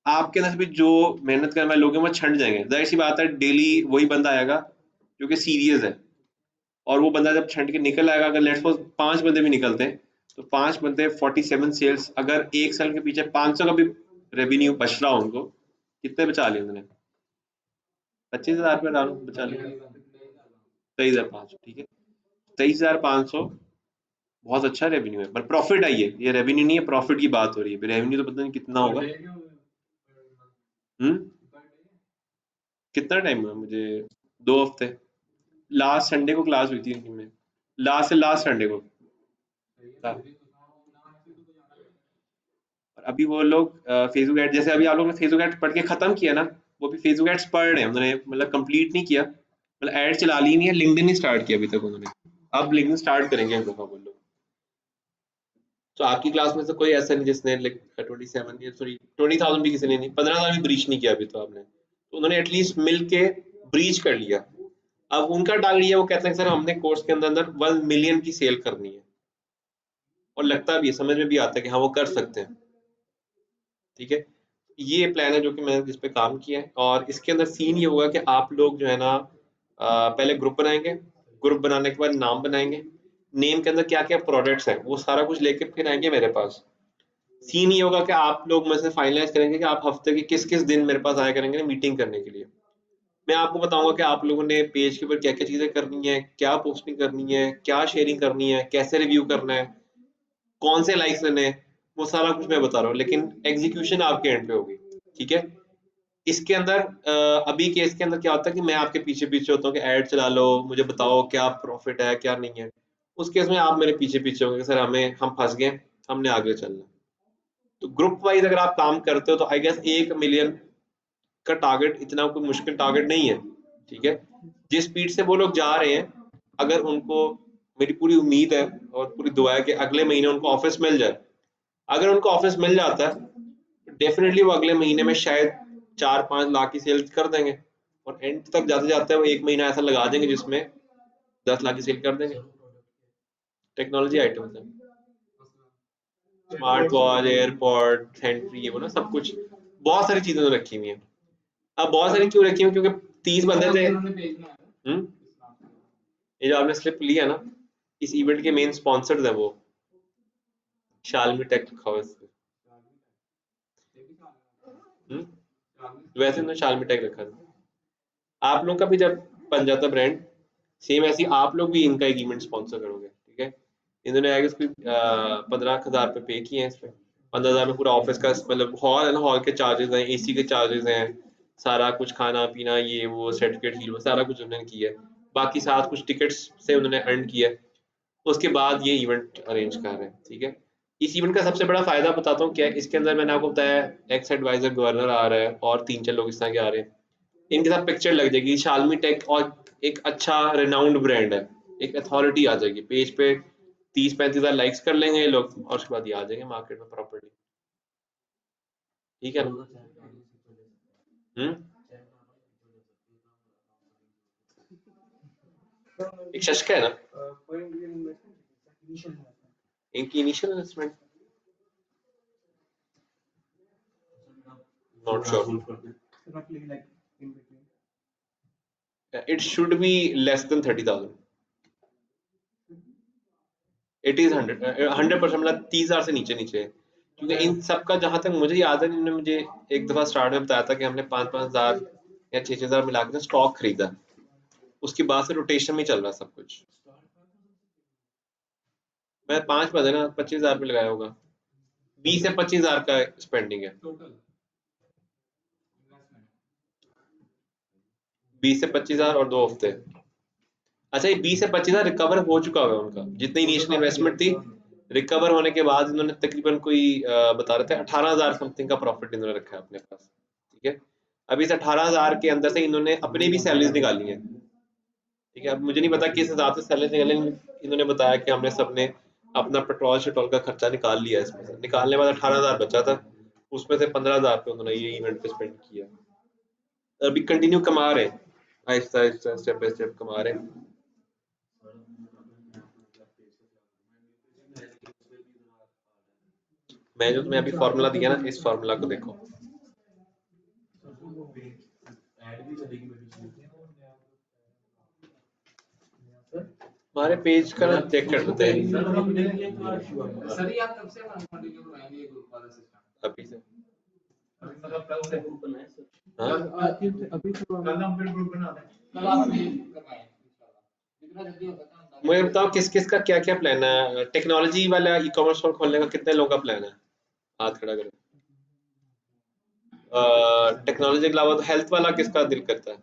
आपके अंदर से भी जो मेहनत करने वाले लोग हैं वो छंट जाएँगे। ज़ाहिर-सी बात है, डेली वही बंदा आएगा जो कि सीरियस है, और वो बंदा जब छंट के निकल आएगा, अगर लेट्स सपोज़ 5 बंदे भी निकलते हैं, तो 5 बंदे 47 सेल्स, अगर 1 साल के पीछे 500 का भी रेवेन्यू बच रहा हो उनको, कितने बचा लिए उन्होंने? 25,000 रुपए डालो बचा लिए, 23,500, ठीक है। 23,500 बहुत अच्छा रेवेन्यू है, पर प्रॉफिट आई है, ये रेवेन्यू नहीं है, प्रॉफिट की बात हो रही है। रेवेन्यू तो पता नहीं कितना होगा। हुँ? कितना टाइम हुआ मुझे? 2 हफ्ते। लास्ट संडे को क्लास हुई थी इनकी में। लास्ट से लास्ट संडे को। ला- और अभी वो लोग फेसबुक एड, जैसे अभी आप लोगों ने फेसबुक एड पढ़ के खत्म किया ना, वो भी फेसबुक एड्स पढ़ रहे हैं, उन्होंने मतलब कंप्लीट नहीं किया, मतलब एड चला ली नहीं है, लिंक्डइन नहीं स्टार्ट किया अभी तक उन्होंने। अब लिंक्डइन स्टार्ट करेंगे हम लोग, वो लोग। तो आपकी क्लास में से कोई ऐसा नहीं जिसने लाइक 27 सॉरी 20,000 भी किसी ने नहीं, 15,000 भी ब्रीच नहीं किया अभी तो आपने, तो उन्होंने एटलीस्ट मिल के ब्रीच कर लिया। अब उनका टारगेट ये, वो कहते हैं सर हमने कोर्स के अंदर अंदर 1 मिलियन की सेल करनी है, और लगता भी है, समझ में भी आता है कि हाँ वो कर सकते हैं, ठीक है। ये प्लान है जो कि मैंने जिस पे काम किया है, और इसके अंदर सीन ये होगा कि आप लोग जो है ना, पहले ग्रुप बनाएंगे, ग्रुप बनाने के बाद नाम बनाएंगे, नेम के अंदर क्या क्या प्रोडक्ट्स हैं वो सारा कुछ लेके फिर आएंगे मेरे पास। सीन ये होगा कि आप लोग मुझसे फाइनलाइज करेंगे कि आप हफ्ते के किस किस दिन मेरे पास आया करेंगे मीटिंग करने के लिए। मैं आपको बताऊंगा कि आप लोगों ने पेज के ऊपर क्या क्या चीजें करनी है, क्या पोस्टिंग करनी है, क्या शेयरिंग करनी है, कैसे रिव्यू करना है, कौन से लाइक्स लेने हैं, वो सारा कुछ मैं बता रहा हूँ, लेकिन एग्जीक्यूशन आपके एंड पे होगी, ठीक है। इसके अंदर अभी केस के अंदर क्या होता है कि मैं आपके पीछे पीछे होता हूँ कि ऐड चला लो, मुझे बताओ क्या प्रॉफिट है क्या नहीं है। उस केस में आप मेरे पीछे पीछे होंगे सर हम फंस गए, हमने आगे चलना। तो ग्रुप वाइज अगर आप काम करते हो तो आई गेस 1 मिलियन का टारगेट इतना कोई मुश्किल टारगेट नहीं है। ठीक है, जिस स्पीड से वो लोग जा रहे हैं, अगर उनको, मेरी पूरी उम्मीद है और पूरी दुआ है कि अगले महीने उनको ऑफिस मिल जाए। अगर उनको ऑफिस मिल जाता है तो डेफिनेटली वो अगले महीने में शायद 4-5 लाख की सेल कर देंगे, और एंड तक जाते जाते वो 1 महीना ऐसा लगा देंगे जिसमें 10 लाख की सेल कर देंगे। टेक्नोलॉजी आइटम्स है, smart watch, AirPod, hand free, ये वो ना सब कुछ, बहुत सारी चीजें तो रखी हुई हैं। अब बहुत सारी क्यों रखी हुई क्योंकि 30 बंदे थे। ये जो आपने स्लिप लिया ना, इस इवेंट के मेन स्पॉन्सर्स है वो शालमी टेक लिखा हुआ है इस पे। वैसे ना शालमी टेक रखा था। आप लोग का भी जब बन जाता ब्रांड, सेम ऐसी आप लोग भी इनका एक इवेंट स्पॉन्सर करोगे। ठीक है, इन्होंने आगे उसकी 15,000 रुपये पे किए हैं इस पे। 15,000 में पूरा ऑफिस का मतलब हॉल है ना, हॉल के चार्जेस हैं, एसी के चार्जेस हैं, सारा कुछ खाना पीना ये वो सर्टिफिकेट हील सारा कुछ उन्होंने किया है। बाकी साथ कुछ टिकट्स से उन्होंने अर्न किया है। उसके बाद ये इवेंट अरेंज कर रहे हैं। ठीक है, इस इवेंट का सबसे बड़ा फायदा बताता हूँ क्या है। इसके अंदर मैंने आपको बताया एक्स एडवाइजर गवर्नर आ रहा है और 3-4 लोग इस तरह के आ रहे हैं। इनके साथ पिक्चर लग जाएगी शालमी टेक, और एक अच्छा रेनाउंड ब्रांड है, एक अथॉरिटी आ जाएगी पेज पे। 30-35 हज़ार लाइक्स कर लेंगे ये लोग और उसके बाद ये आ जाएंगे मार्केट में प्रॉपर्ली। ठीक है ना? एक शशका है ना, इनकी initial investment not sure, it should be less than 30,000। It is 100% मतलब 30,000 से नीचे नीचे है। क्योंकि इन सब का जहां तक मुझे याद है, इन्होंने मुझे एक दफा स्टार्ट में बताया था कि हमने 5-5 हज़ार या 6-6 हज़ार मिला के स्टॉक खरीदा, उसके बाद से रोटेशन में चल रहा सब कुछ। मैं 5 बजे ना 25,000 पे लगाया होगा, 20 से 25 हज़ार का स्पेंडिंग है, 20 से 25 हज़ार और 2 हफ्ते। अच्छा, ये 20 से 25 हज़ार रिकवर हो चुका होगा उनका, जितनी इनिशियल इन्वेस्टमेंट थी रिकवर होने के बाद इन्होंने तकरीबन कोई बता रहे थे 18,000 समथिंग का प्रॉफिट इन्होंने रखा है अपने पास। ठीक है, अभी इस 18,000 के अंदर से इन्होंने अपनी भी सैलरीज निकाली है। ठीक है, अब मुझे नहीं पता किस हिसाब से सैलरी निकाली, इन्होंने बताया कि हमने सबने अपना पेट्रोल शेट्रोल का खर्चा निकाल लिया है इसमें से। निकालने के बाद 18,000 बचा था, उसमें से 15,000 पे उन्होंने ये इवेंट पे स्पेंड किया। अभी कंटिन्यू कमा रहे हैं, Aahista Aahista step by step कमा रहे हैं। मैं जो तुम्हें अभी फॉर्मूला दिया ना, इस फॉर्मूला को देखो। हमारे पेज का ना चेक कर लेते हैं अभी से। हाँ? मुझे बताओ किस किस का क्या क्या प्लान है। टेक्नोलॉजी वाला ई कॉमर्स स्टोर खोलने का कितने लोगों का प्लान है, हाथ खड़ा करो। टेक्नोलॉजी के अलावा तो हेल्थ वाला किसका दिल करता है?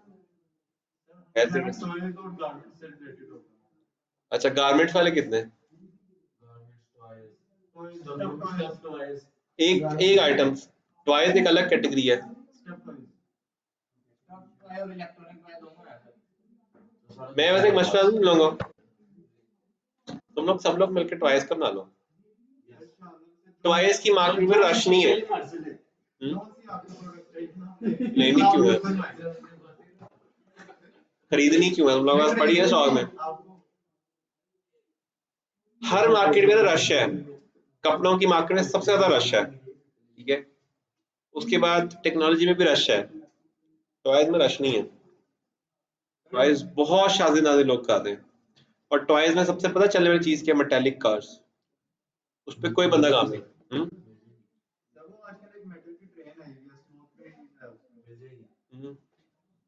हेल्थ अच्छा, गारमेंट्स वाले कितने? एक एक आइटम, टॉयज एक अलग कैटेगरी है। मैं वैसे एक मशवरा दूं लूंगा, तुम लोग सब लोग मिलकर टॉयज का बना लो। टॉयज की मार्केट में रश नहीं है। लेनी क्यों है, खरीदनी क्यों है, तुम लोग पास पड़ी है स्टॉक में। हर मार्केट में रश है, कपड़ों की मार्केट में सबसे ज्यादा रश है। ठीक है, उसके बाद टेक्नोलॉजी में भी रश है, टॉयज में रश नहीं है। टॉयज बहुत शादी नादी लोग खाते हैं, और टॉयज में सबसे पता चलने वाली चीज क्या, मेटालिक कार्स, उस पर कोई बंदा काम नहीं।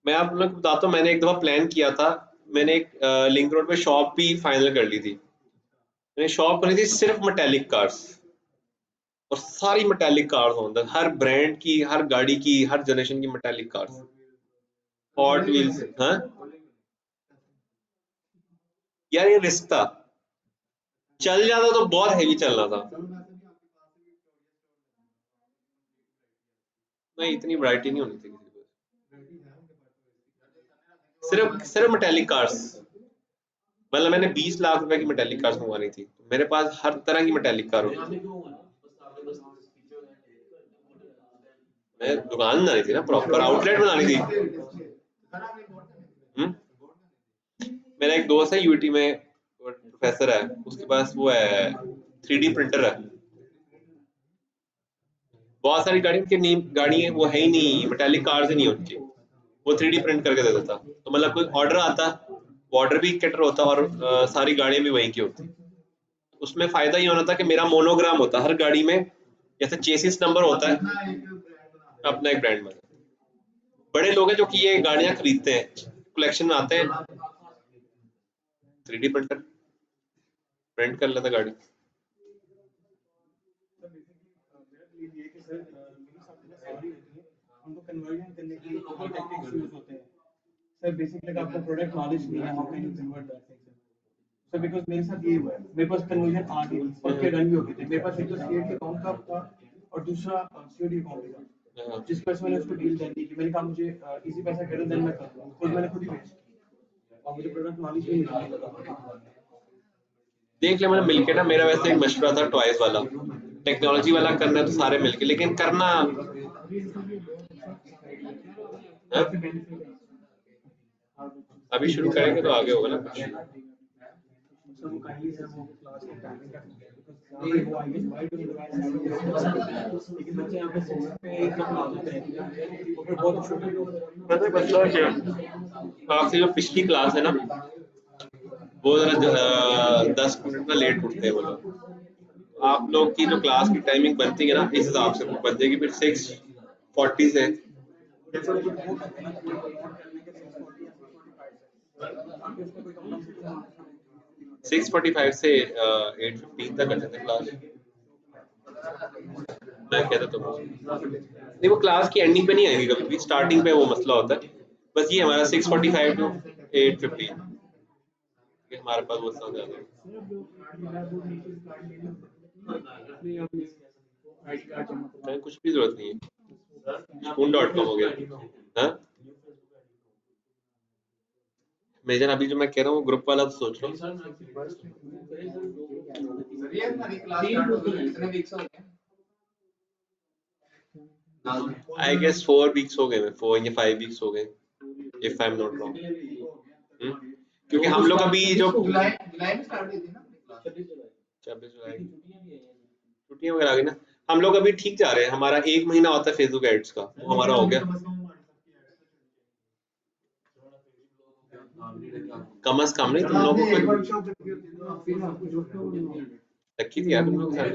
मैं आप लोग को बताता हूँ, मैंने एक दफा प्लान किया था, मैंने एक लिंक रोड पे शॉप भी फाइनल कर ली थी। मैंने शॉप करी थी सिर्फ मेटालिक कार्स, और सारी मेटालिक कार्स हों, हर ब्रांड की, हर गाड़ी की, हर जनरेशन की मेटालिक कार्स, हॉट व्हील्स। हाँ यार ये रिस्क था, चल जाता तो बहुत हैवी चलना था। नहीं इतनी वैरायटी नहीं होनी चाहिए किसी को, सिर्फ सिर्फ मेटालिक कार्स। मतलब मैंने 20 लाख रुपए की मेटालिक कार्स मंगवानी थी, मेरे पास हर तरह की मेटालिक कार होती। मैं दुकान बनानी थी ना, प्रॉपर आउटलेट बनानी थी। हम्म? मेरा एक दोस्त है यूटी में, प्रोफेसर है, उसके पास वो है 3D प्रिंटर है। बहुत सारी गाड़ी की नीम गाड़ी है वो है ही नहीं, मेटालिक कार्स ही नहीं है उनकी, वो 3D प्रिंट करके दे देता। तो मतलब कोई ऑर्डर आता, वो ऑर्डर भी कैटर होता और सारी गाड़ियां भी वहीं की होती। उसमें फायदा ये होना था कि मेरा मोनोग्राम होता हर गाड़ी में, जैसे चेसिस नंबर होता है, अपना एक ब्रांड में। बड़े लोग हैं जो कि ये गाड़ियां खरीदते हैं, कलेक्शन में आते हैं, 3D प्रिंटर प्रिंट कर लेता गाड़ी। उनको कन्वर्जन करने के लिए टैक्टिक्स यूज होते हैं सर। बेसिकली आपको प्रोडक्ट नॉलेज नहीं है, how can you convert that thing sir. Because मेरे साथ यही हुआ है, मेरे पास कन्वर्जन आ गई थी और डन भी हो गई थी। मेरे पास एक तो सीएडी अकाउंट था और दूसरा सीओडी अकाउंट था, जिस पर मैंने उसको डील कर दी कि मैंने कहा मुझे इजी पैसा कर देन मैं कर दूंगा, खुद मैंने खुद ही बेच और मुझे प्रोडक्ट नॉलेज भी नहीं देख ले मैंने मिलके ना, मेरा वैसे एक मशवरा था ट्वाइस वाला, टेक्नोलॉजी वाला करना है तो सारे मिलके, लेकिन करना है? अभी शुरू करेंगे तो आगे होगा ना कुछ। पता है मसला क्या, आपसे जो पिछली क्लास है ना, वो जरा 10 मिनट में लेट उठते हैं वो लोग। आप लोग की जो क्लास की टाइमिंग बनती है ना, इस हिसाब से वो बन जाएगी फिर 6:40 से 6:45 से 8:15 तक करते थे क्लास। मैं कहता तो नहीं, वो क्लास की एंडिंग पे नहीं आएगी कभी भी, स्टार्टिंग पे वो मसला होता है। बस ये हमारा 6:45 टू 8:15 हमारे पास वो समय ज्यादा है। चाहे कुछ भी जरूरत नहीं है, spoon.com हो गया। हाँ मेजर, अभी जो मैं कह रहा हूँ ग्रुप वाला तो सोच रहा हूँ। आई गेस 4 वीक्स हो गए, 4 या 5 वीक्स हो गए, if I am not wrong. क्योंकि हम लोग अभी जो 26 जुलाई छुट्टियां वगैरह आ गई ना, हम लोग अभी ठीक जा रहे हैं। हमारा 1 महीना होता है फेसबुक एड्स का, वो हमारा हो गया। कम से कम नहीं, तुम लोगों को रखी थी यार तुम लोग साथ,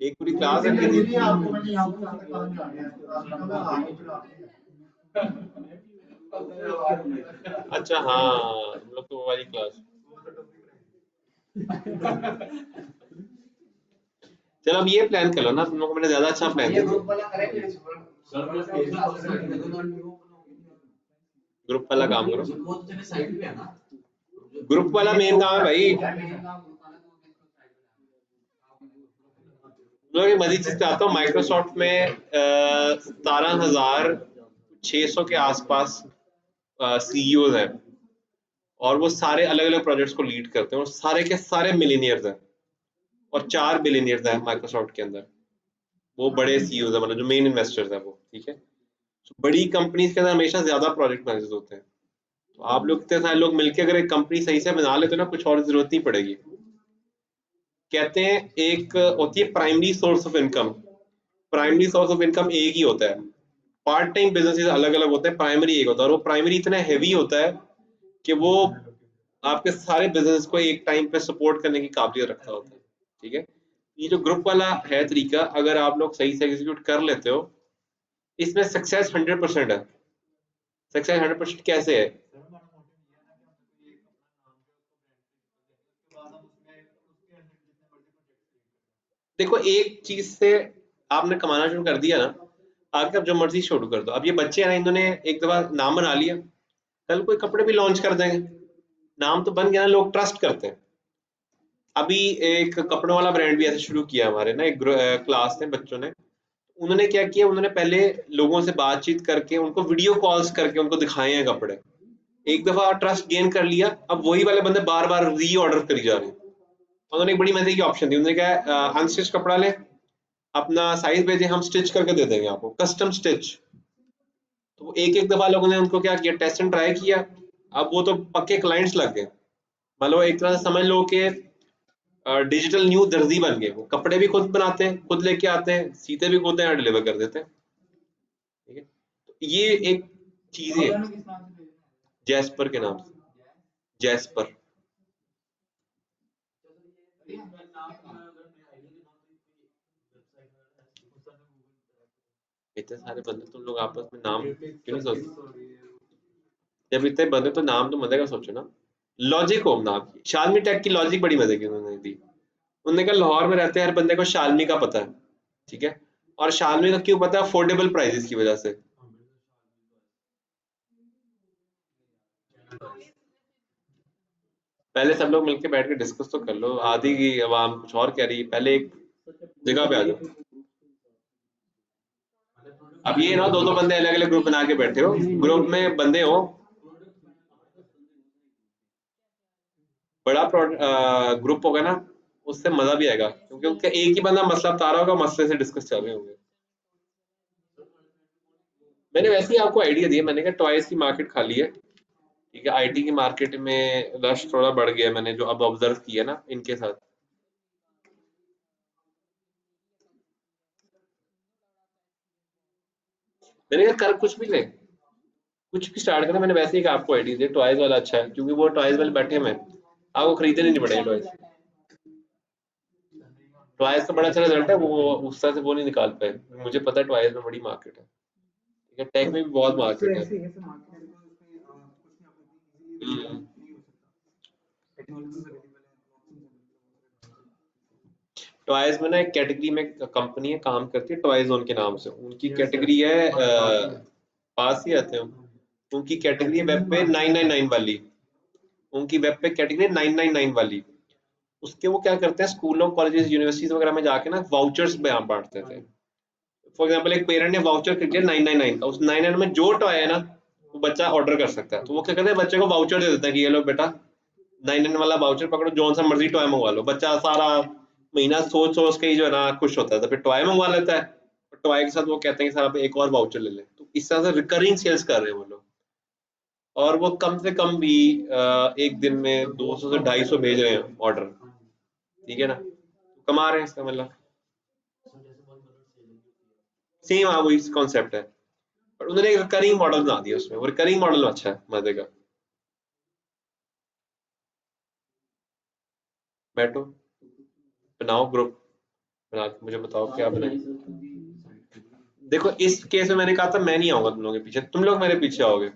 एक पूरी क्लास रखी थी। अच्छा हाँ, तुम लोग तो वो वाली क्लास। चलो अब ये प्लान कर लो ना, तुम लोग को मैंने ज्यादा अच्छा प्लान दिया। ग्रुप वाला काम करो, ग्रुप वाला मेन काम है भाई। लोग एक मजीद चीज चाहता हूँ, माइक्रोसॉफ्ट में 17,600 के आसपास सीईओज हैं, और वो सारे अलग अलग प्रोजेक्ट्स को लीड करते हैं, और सारे के सारे मिलीनियर्स हैं, और 4 बिलीनियर्स हैं माइक्रोसॉफ्ट के अंदर। वो बड़े सीईओज हैं, मतलब जो मेन इन्वेस्टर्स हैं वो, ठीक है। तो बड़ी कंपनीज के अंदर हमेशा ज्यादा प्रोजेक्ट मैनेजर्स होते हैं। तो आप लोग इतने सारे लोग मिलकर अगर एक कंपनी सही से बना लेते हो ना, कुछ और जरूरत नहीं पड़ेगी। कहते हैं एक होती है primary source of income, primary source of income एक ही होता है। पार्ट टाइम बिजनेसेस अलग अलग होते हैं, प्राइमरी एक होता है, और वो प्राइमरी इतना हैवी होता है कि वो आपके सारे बिजनेस को एक टाइम पे सपोर्ट करने की काबिलियत रखता होता है, ठीक है। ये जो ग्रुप वाला है तरीका, अगर आप लोग सही से एग्जीक्यूट कर लेते हो, इसमें सक्सेस 100% है। सक्सेस 100% कैसे है? देखो एक चीज से आपने कमाना शुरू कर दिया ना, आगे आप जो मर्जी शुरू कर दो। अब ये बच्चे हैं ना, इन्होंने एक दफा नाम बना लिया, कल कोई कपड़े भी लॉन्च कर देंगे, नाम तो बन गया ना, लोग ट्रस्ट करते हैं। अभी एक कपड़ों वाला ब्रांड भी ऐसे शुरू किया हमारे ना, एक क्लास में बच्चों ने। उन्होंने क्या किया, उन्होंने पहले लोगों से बातचीत करके, उनको वीडियो कॉल्स करके उनको दिखाए हैं कपड़े। एक दफा ट्रस्ट गेन कर लिया, अब वही वाले बंदे बार बार री ऑर्डर करी जा रहे हैं। उन्होंने एक बड़ी मजे की ऑप्शन दी, उन्होंने कहा अनस्टिच कपड़ा ले, अपना साइज भेजें, हम स्टिच करके दे देंगे आपको, कस्टम स्टिच। तो एक एक दफा लोगों ने उनको क्या किया, टेस्ट एंड ट्राई किया, अब वो तो पक्के क्लाइंट्स लग गए। मतलब एक तरह से समझ लो कि डिजिटल न्यू दर्जी बन गए। वो कपड़े भी खुद बनाते हैं, खुद लेके आते हैं, सीते भी खुद हैं, डिलीवर कर देते हैं। ठीक है, तो ये एक चीज है जैस्पर के नाम से, जैस्पर। इतने सारे बंदे, तुम लोग आपस में नाम क्यों नहीं सोचते? जब इतने बंदे तो नाम तो मजे का सोचो ना। लॉजिक हो नाम की, शालमी टेक की लॉजिक बड़ी मजे की उन्होंने दी। उन्होंने कहा लाहौर में रहते हैं हर बंदे को शालमी का पता है, ठीक है, और शालमी का क्यों पता है? अफोर्डेबल प्राइसेस की वजह से। पहले सब लोग मिलकर बैठ के डिस्कस तो कर लो, आधी की आवाम कुछ और कह रही है, पहले एक जगह पे आ जाओ। अब ये ना दो दो बंदे अलग अलग ग्रुप बना के बैठे हो, ग्रुप में बंदे हो, बड़ा ग्रुप होगा ना, उससे मजा भी आएगा, क्योंकि उनका एक ही बंदा मसला बता रहा होगा, मसले से डिस्कस कर रहे होंगे। मैंने वैसे ही आपको आइडिया दिया, मैंने कहा टॉयज की मार्केट खाली है, ठीक है, आईटी की मार्केट में रश थोड़ा बढ़ गया है, मैंने जो अब ऑब्जर्व किया ना इनके साथ। मैंने कहा कर कुछ भी ले, कुछ भी स्टार्ट करना। मैंने वैसे ही आपको आइडिया दिया, टॉयज वाला अच्छा है, क्योंकि वो टॉयज वाले बैठे हुए हैं, आपको खरीदने नहीं पड़ेगा टॉयज। टॉयज का बड़ा अच्छा रिजल्ट है, वो उस तरह से वो नहीं निकाल पाए, मुझे पता है टॉयज में बड़ी मार्केट है, ठीक है, टेक में भी बहुत मार्केट है। ऐसे ऐसे मार्केट है बिकॉज़ उसमें कुछ नहीं आपको इजीली हम्म। नहीं हो सकता। टेक्नोलॉजीज अवेलेबल है, ऑप्शंस अवेलेबल है। टॉयज में ना एक कैटेगरी में कंपनी है काम करती है, टॉय जोन के नाम से, उनकी कैटेगरी है पास ही आते हैं। उनकी कैटेगरी है वेब पे 999 वाली, उनकी वेब पे कैटेगरी 999 वाली। उसके वो क्या करते हैं, स्कूलों कॉलेजेस यूनिवर्सिटीज वगैरह में जाके ना वाउचर्स में यहाँ बांटते थे। फॉर एग्जाम्पल एक पेरेंट ने वाउचर खरीद लिया 999 का, उस 99 में जो टॉय है ना वो बच्चा ऑर्डर कर सकता है, तो वो क्या करते हैं, बच्चे को वाउचर दे देता है कि ये लो बेटा 99 वाला वाउचर पकड़ो, जो सा मर्जी टॉय मंगवा लो। बच्चा सारा महीना सोच सोच के ही जो है ना खुश होता है, तो फिर टॉय मंगवा लेता है। टॉय के साथ वो कहते हैं कि सर आप एक और वाउचर ले लें, तो इस तरह से रिकरिंग सेल्स कर रहे हैं वो लोग। और वो कम से कम भी एक दिन में 200 से 250 भेज रहे हैं ऑर्डर, ठीक है ना, तो कमा रहे हैं इसका मतलब। सेम हाँ वही कॉन्सेप्ट है, पर उन्होंने एक रिकरिंग मॉडल बना दिया उसमें, वो रिकरिंग मॉडल अच्छा है मजे का। बैठो, बनाओ ग्रुप, बना के मुझे बताओ क्या बनाए। देखो इस केस में मैंने कहा था मैं नहीं आऊंगा तुम लोगों के पीछे, तुम लोग मेरे पीछे आओगे,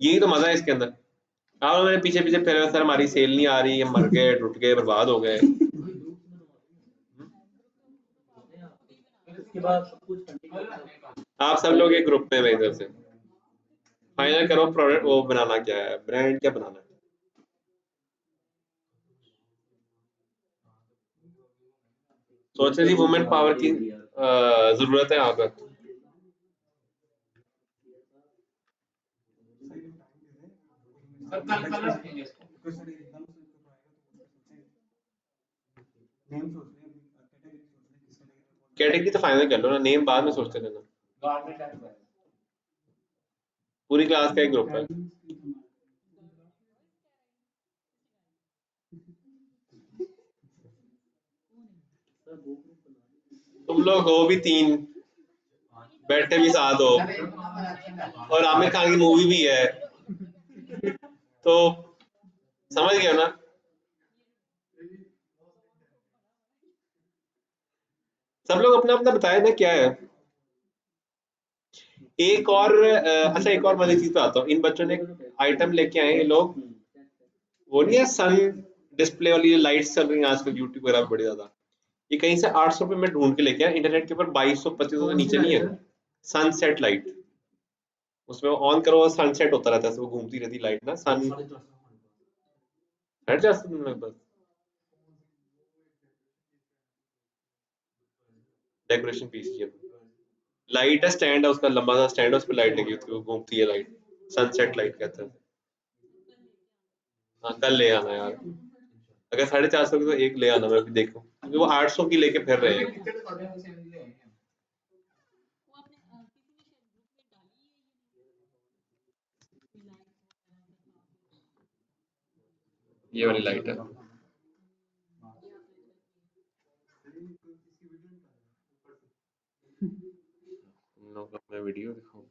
यही तो मजा है इसके अंदर। आप मेरे पीछे पीछे फिर सर हमारी सेल नहीं आ रही, हम मर गए, टूट गए, बर्बाद हो गए। आप सब लोग एक ग्रुप में मेरी तरफ से फाइनल करो प्रोडक्ट, वो बनाना क्या है, ब्रांड क्या बनाना है। सोचने दी वुमेन पावर की जरूरत है यहाँ पर। सही में टाइम दे दें, कोई सर एकदम से तो आएगा तो नेम सोच रहे हैं, कैटेगरी सोच रहे हैं, किस कैटेगरी में कौन कैटेगरी तो फाइनल कर लो ना, नेम बाद में सोचते रहना। पूरी क्लास का एक ग्रुप है। तुम लोग हो भी तीन, बैठे भी साथ हो, और आमिर खान की मूवी भी है, तो समझ गए हो ना। सब लोग अपना अपना बताए ना क्या है। एक और अच्छा एक और मजे चीज पे आता हूँ, इन बच्चों ने आइटम लेके आए ये लोग, वो नहीं है सन डिस्प्ले वाली लाइट्स चल रही है आजकल यूट्यूब वगैरह पे बड़ी ज्यादा, ये कहीं से 800 रुपये में ढूंढ के लेके आया, इंटरनेट के ऊपर 2200-2500 से नीचे नहीं है। सनसेट लाइट, उसमें ऑन करो सनसेट होता रहता है, वो घूमती रहती लाइट ना, सन 450 में बस। डेकोरेशन पीस की लाइट है, स्टैंड है उसका, लंबा सा स्टैंड है, उस पर लाइट लगी होती है, वो घूमती है लाइट, सनसेट लाइट कहते हैं। हाँ कल ले आना यार, अगर 450 की तो एक ले आना, मैं भी देखूं, क्योंकि वो 800 की लेके फिर रहे हैं। ये वाली लाइट है। मैं वीडियो दिखाऊं?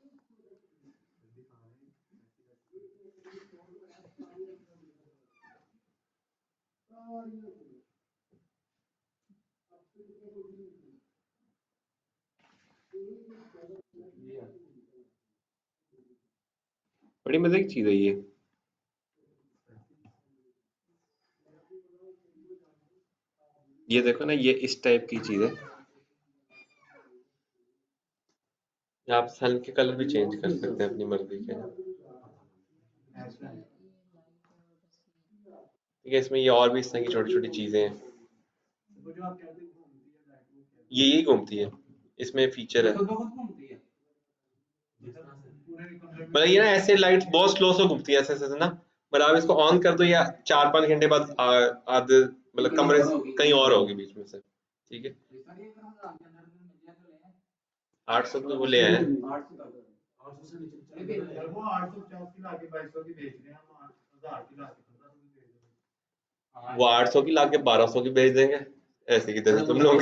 बड़ी मजे की चीज है ये देखो ना, ये इस टाइप की चीज है, आप सन के कलर भी चेंज कर सकते हैं अपनी मर्जी के। ठीक है, इसमें ये और भी इस तरह की छोटी छोटी चीजें हैं, ये यही घूमती है, इसमें फीचर है। मतलब ये ना ऐसे लाइट्स बहुत स्लो से घूमती है, ऐसे ना, पर आप इसको ऑन कर दो या 4-5 घंटे बाद आधे मतलब कमरे कहीं और होगी बीच में से। ठीक है, 800 तो वो ले आए हैं। वो 800 की लाके 1200 की बेच देंगे, ऐसे की तरह तुम लोग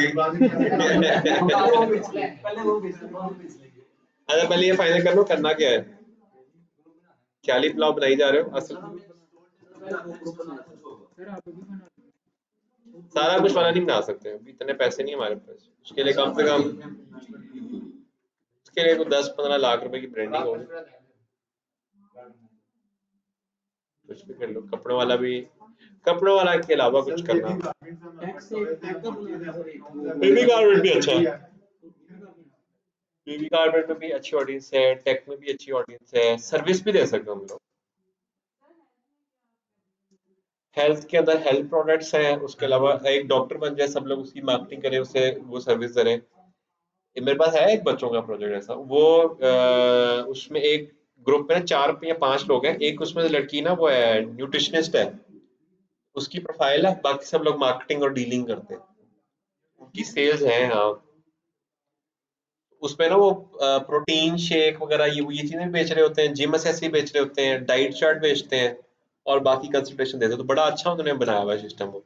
अच्छा पहले ये फाइनल कर लो, करना क्या है, ख्याली पुलाव बनाई जा रहे हो असल? सारा कुछ वाला नहीं बना सकते, अभी इतने पैसे नहीं हमारे पास, उसके लिए कम से कम, उसके लिए तो 10-15 लाख रुपए की ब्रांडिंग होगी। कुछ भी कर लो, कपड़ों वाला भी, कपड़ों वाला के अलावा कुछ करना। बेबी गारमेंट भी अच्छा है, बेबी गारमेंट में भी अच्छी ऑडियंस है, टेक में भी अच्छी ऑडियंस है, सर्विस भी दे सकते हैं हम लोग। हेल्थ के अंदर हेल्थ प्रोडक्ट्स हैं, उसके अलावा एक डॉक्टर बन जाए, सब लोग उसकी मार्केटिंग करें, उसे वो सर्विस करें। ये मेरे पास है एक बच्चों का प्रोजेक्ट ऐसा, वो उसमें एक ग्रुप में 4 या 5 लोग हैं, एक उसमें से लड़की ना वो है न्यूट्रिशनिस्ट है, उसकी प्रोफाइल है, बाकी सब लोग मार्केटिंग और डीलिंग करते हैं, उनकी सेल्स है। हाँ, उसमें ना वो प्रोटीन शेक वगैरह ये चीजें बेच रहे होते हैं, जिम एसेसरी बेच रहे होते हैं, डाइट चार्ट बेचते हैं, और बाकी कंसल्टेशन देते हैं, तो बड़ा अच्छा उन्होंने बनाया हुआ है सिस्टम वो।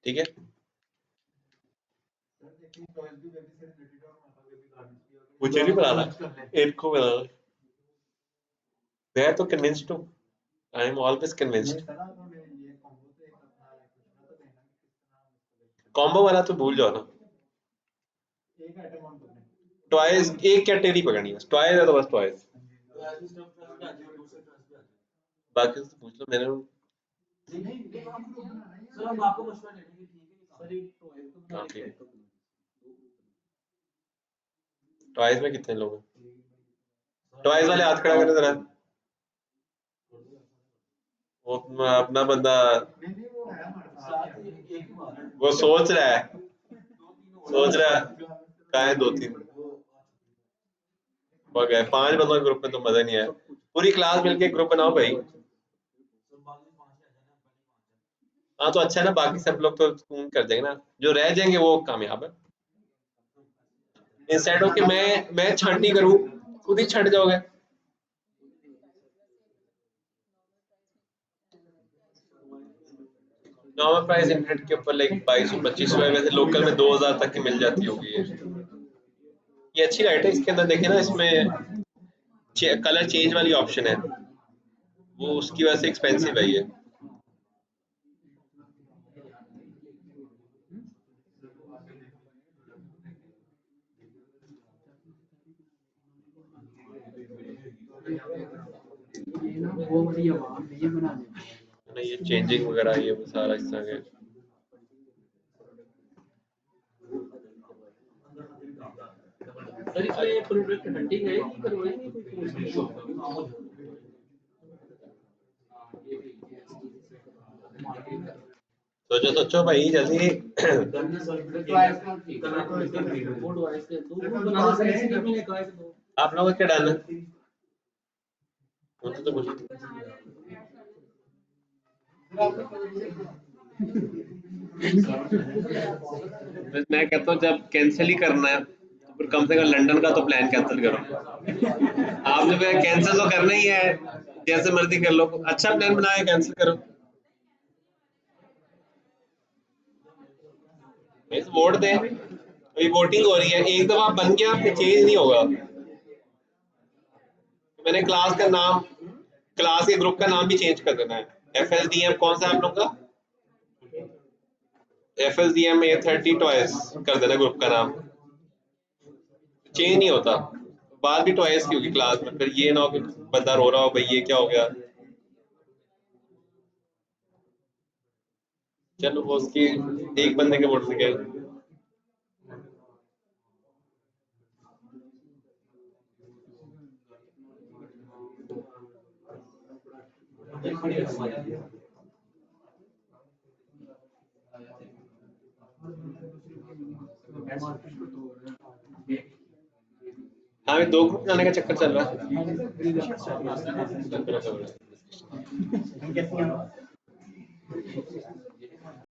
ठीक है, मुझे नहीं बनाना, एक को बनाना, मैं तो कन्विंस्ड हूँ, I am always convinced. Combo वाला तो भूल जाओ ना, टॉयज एक कैटेगरी पकड़नी है, टॉयज है तो बस टॉयज, बाकी तो पूछ लो मैंने। हाँ ठीक है, टॉयज में कितने लोग हैं? टॉयज वाले हाथ खड़ा करें जरा, वो अपना बंदा, वो सोच रहा है कहा है 2-3, हो गए 5 बंदों के ग्रुप में तो मजा नहीं आया, पूरी क्लास मिलके ग्रुप बनाओ भाई। हाँ तो अच्छा है ना, बाकी सब लोग तो खून कर देंगे ना, जो रह जाएंगे वो कामयाब है, इंस्टेड ऑफ कि मैं छांटी करूं, खुद ही छट जाओगे। नॉर्मल प्राइस इंटरनेट के ऊपर लाइक 2200-2500 है, वैसे लोकल में 2000 तक की मिल जाती होगी ये अच्छी लाइट है, इसके अंदर देखिए ना, इसमें कलर चेंज वाली ऑप्शन है, वो उसकी वजह से एक्सपेंसिव है ये। ना ये चेंजिंग वगैरह ये वो सारा इस तरह के, सर इसमें प्रोडक्ट हंटिंग है कि करवाएंगे कोई सोचो सोचो भाई जल्दी। बोर्ड वाइज से दो ग्रुप बना दो सर इसी में एक आए दो आप लोगों क्या डन है? मुझे तो मुझे मैं कहता हूँ जब कैंसिल ही करना है तो फिर कम से कम लंदन का तो प्लान कैंसिल करो। आपने फिर कैंसिल तो करना ही है, जैसे मर्जी कर लो, अच्छा प्लान बनाया कैंसिल करो। इस वोट दें, अभी वोटिंग हो रही है, एक दफा बन गया फिर चेंज नहीं होगा। मैंने क्लास का नाम, क्लास के ग्रुप का नाम भी चेंज कर देना है। FSDM कौन सा आप लोग का? FSDM A30 टॉयज कर देना ग्रुप का नाम, चेंज नहीं होता। बात भी टॉयज की होगी क्लास में, फिर ये ना हो कि बंदा रो रहा हो भाई ये क्या हो गया। चलो वो उसकी एक बंदे के वोट से क्या है। हाँ अभी 2 ग्रुप बनाने का चक्कर चल रहा है।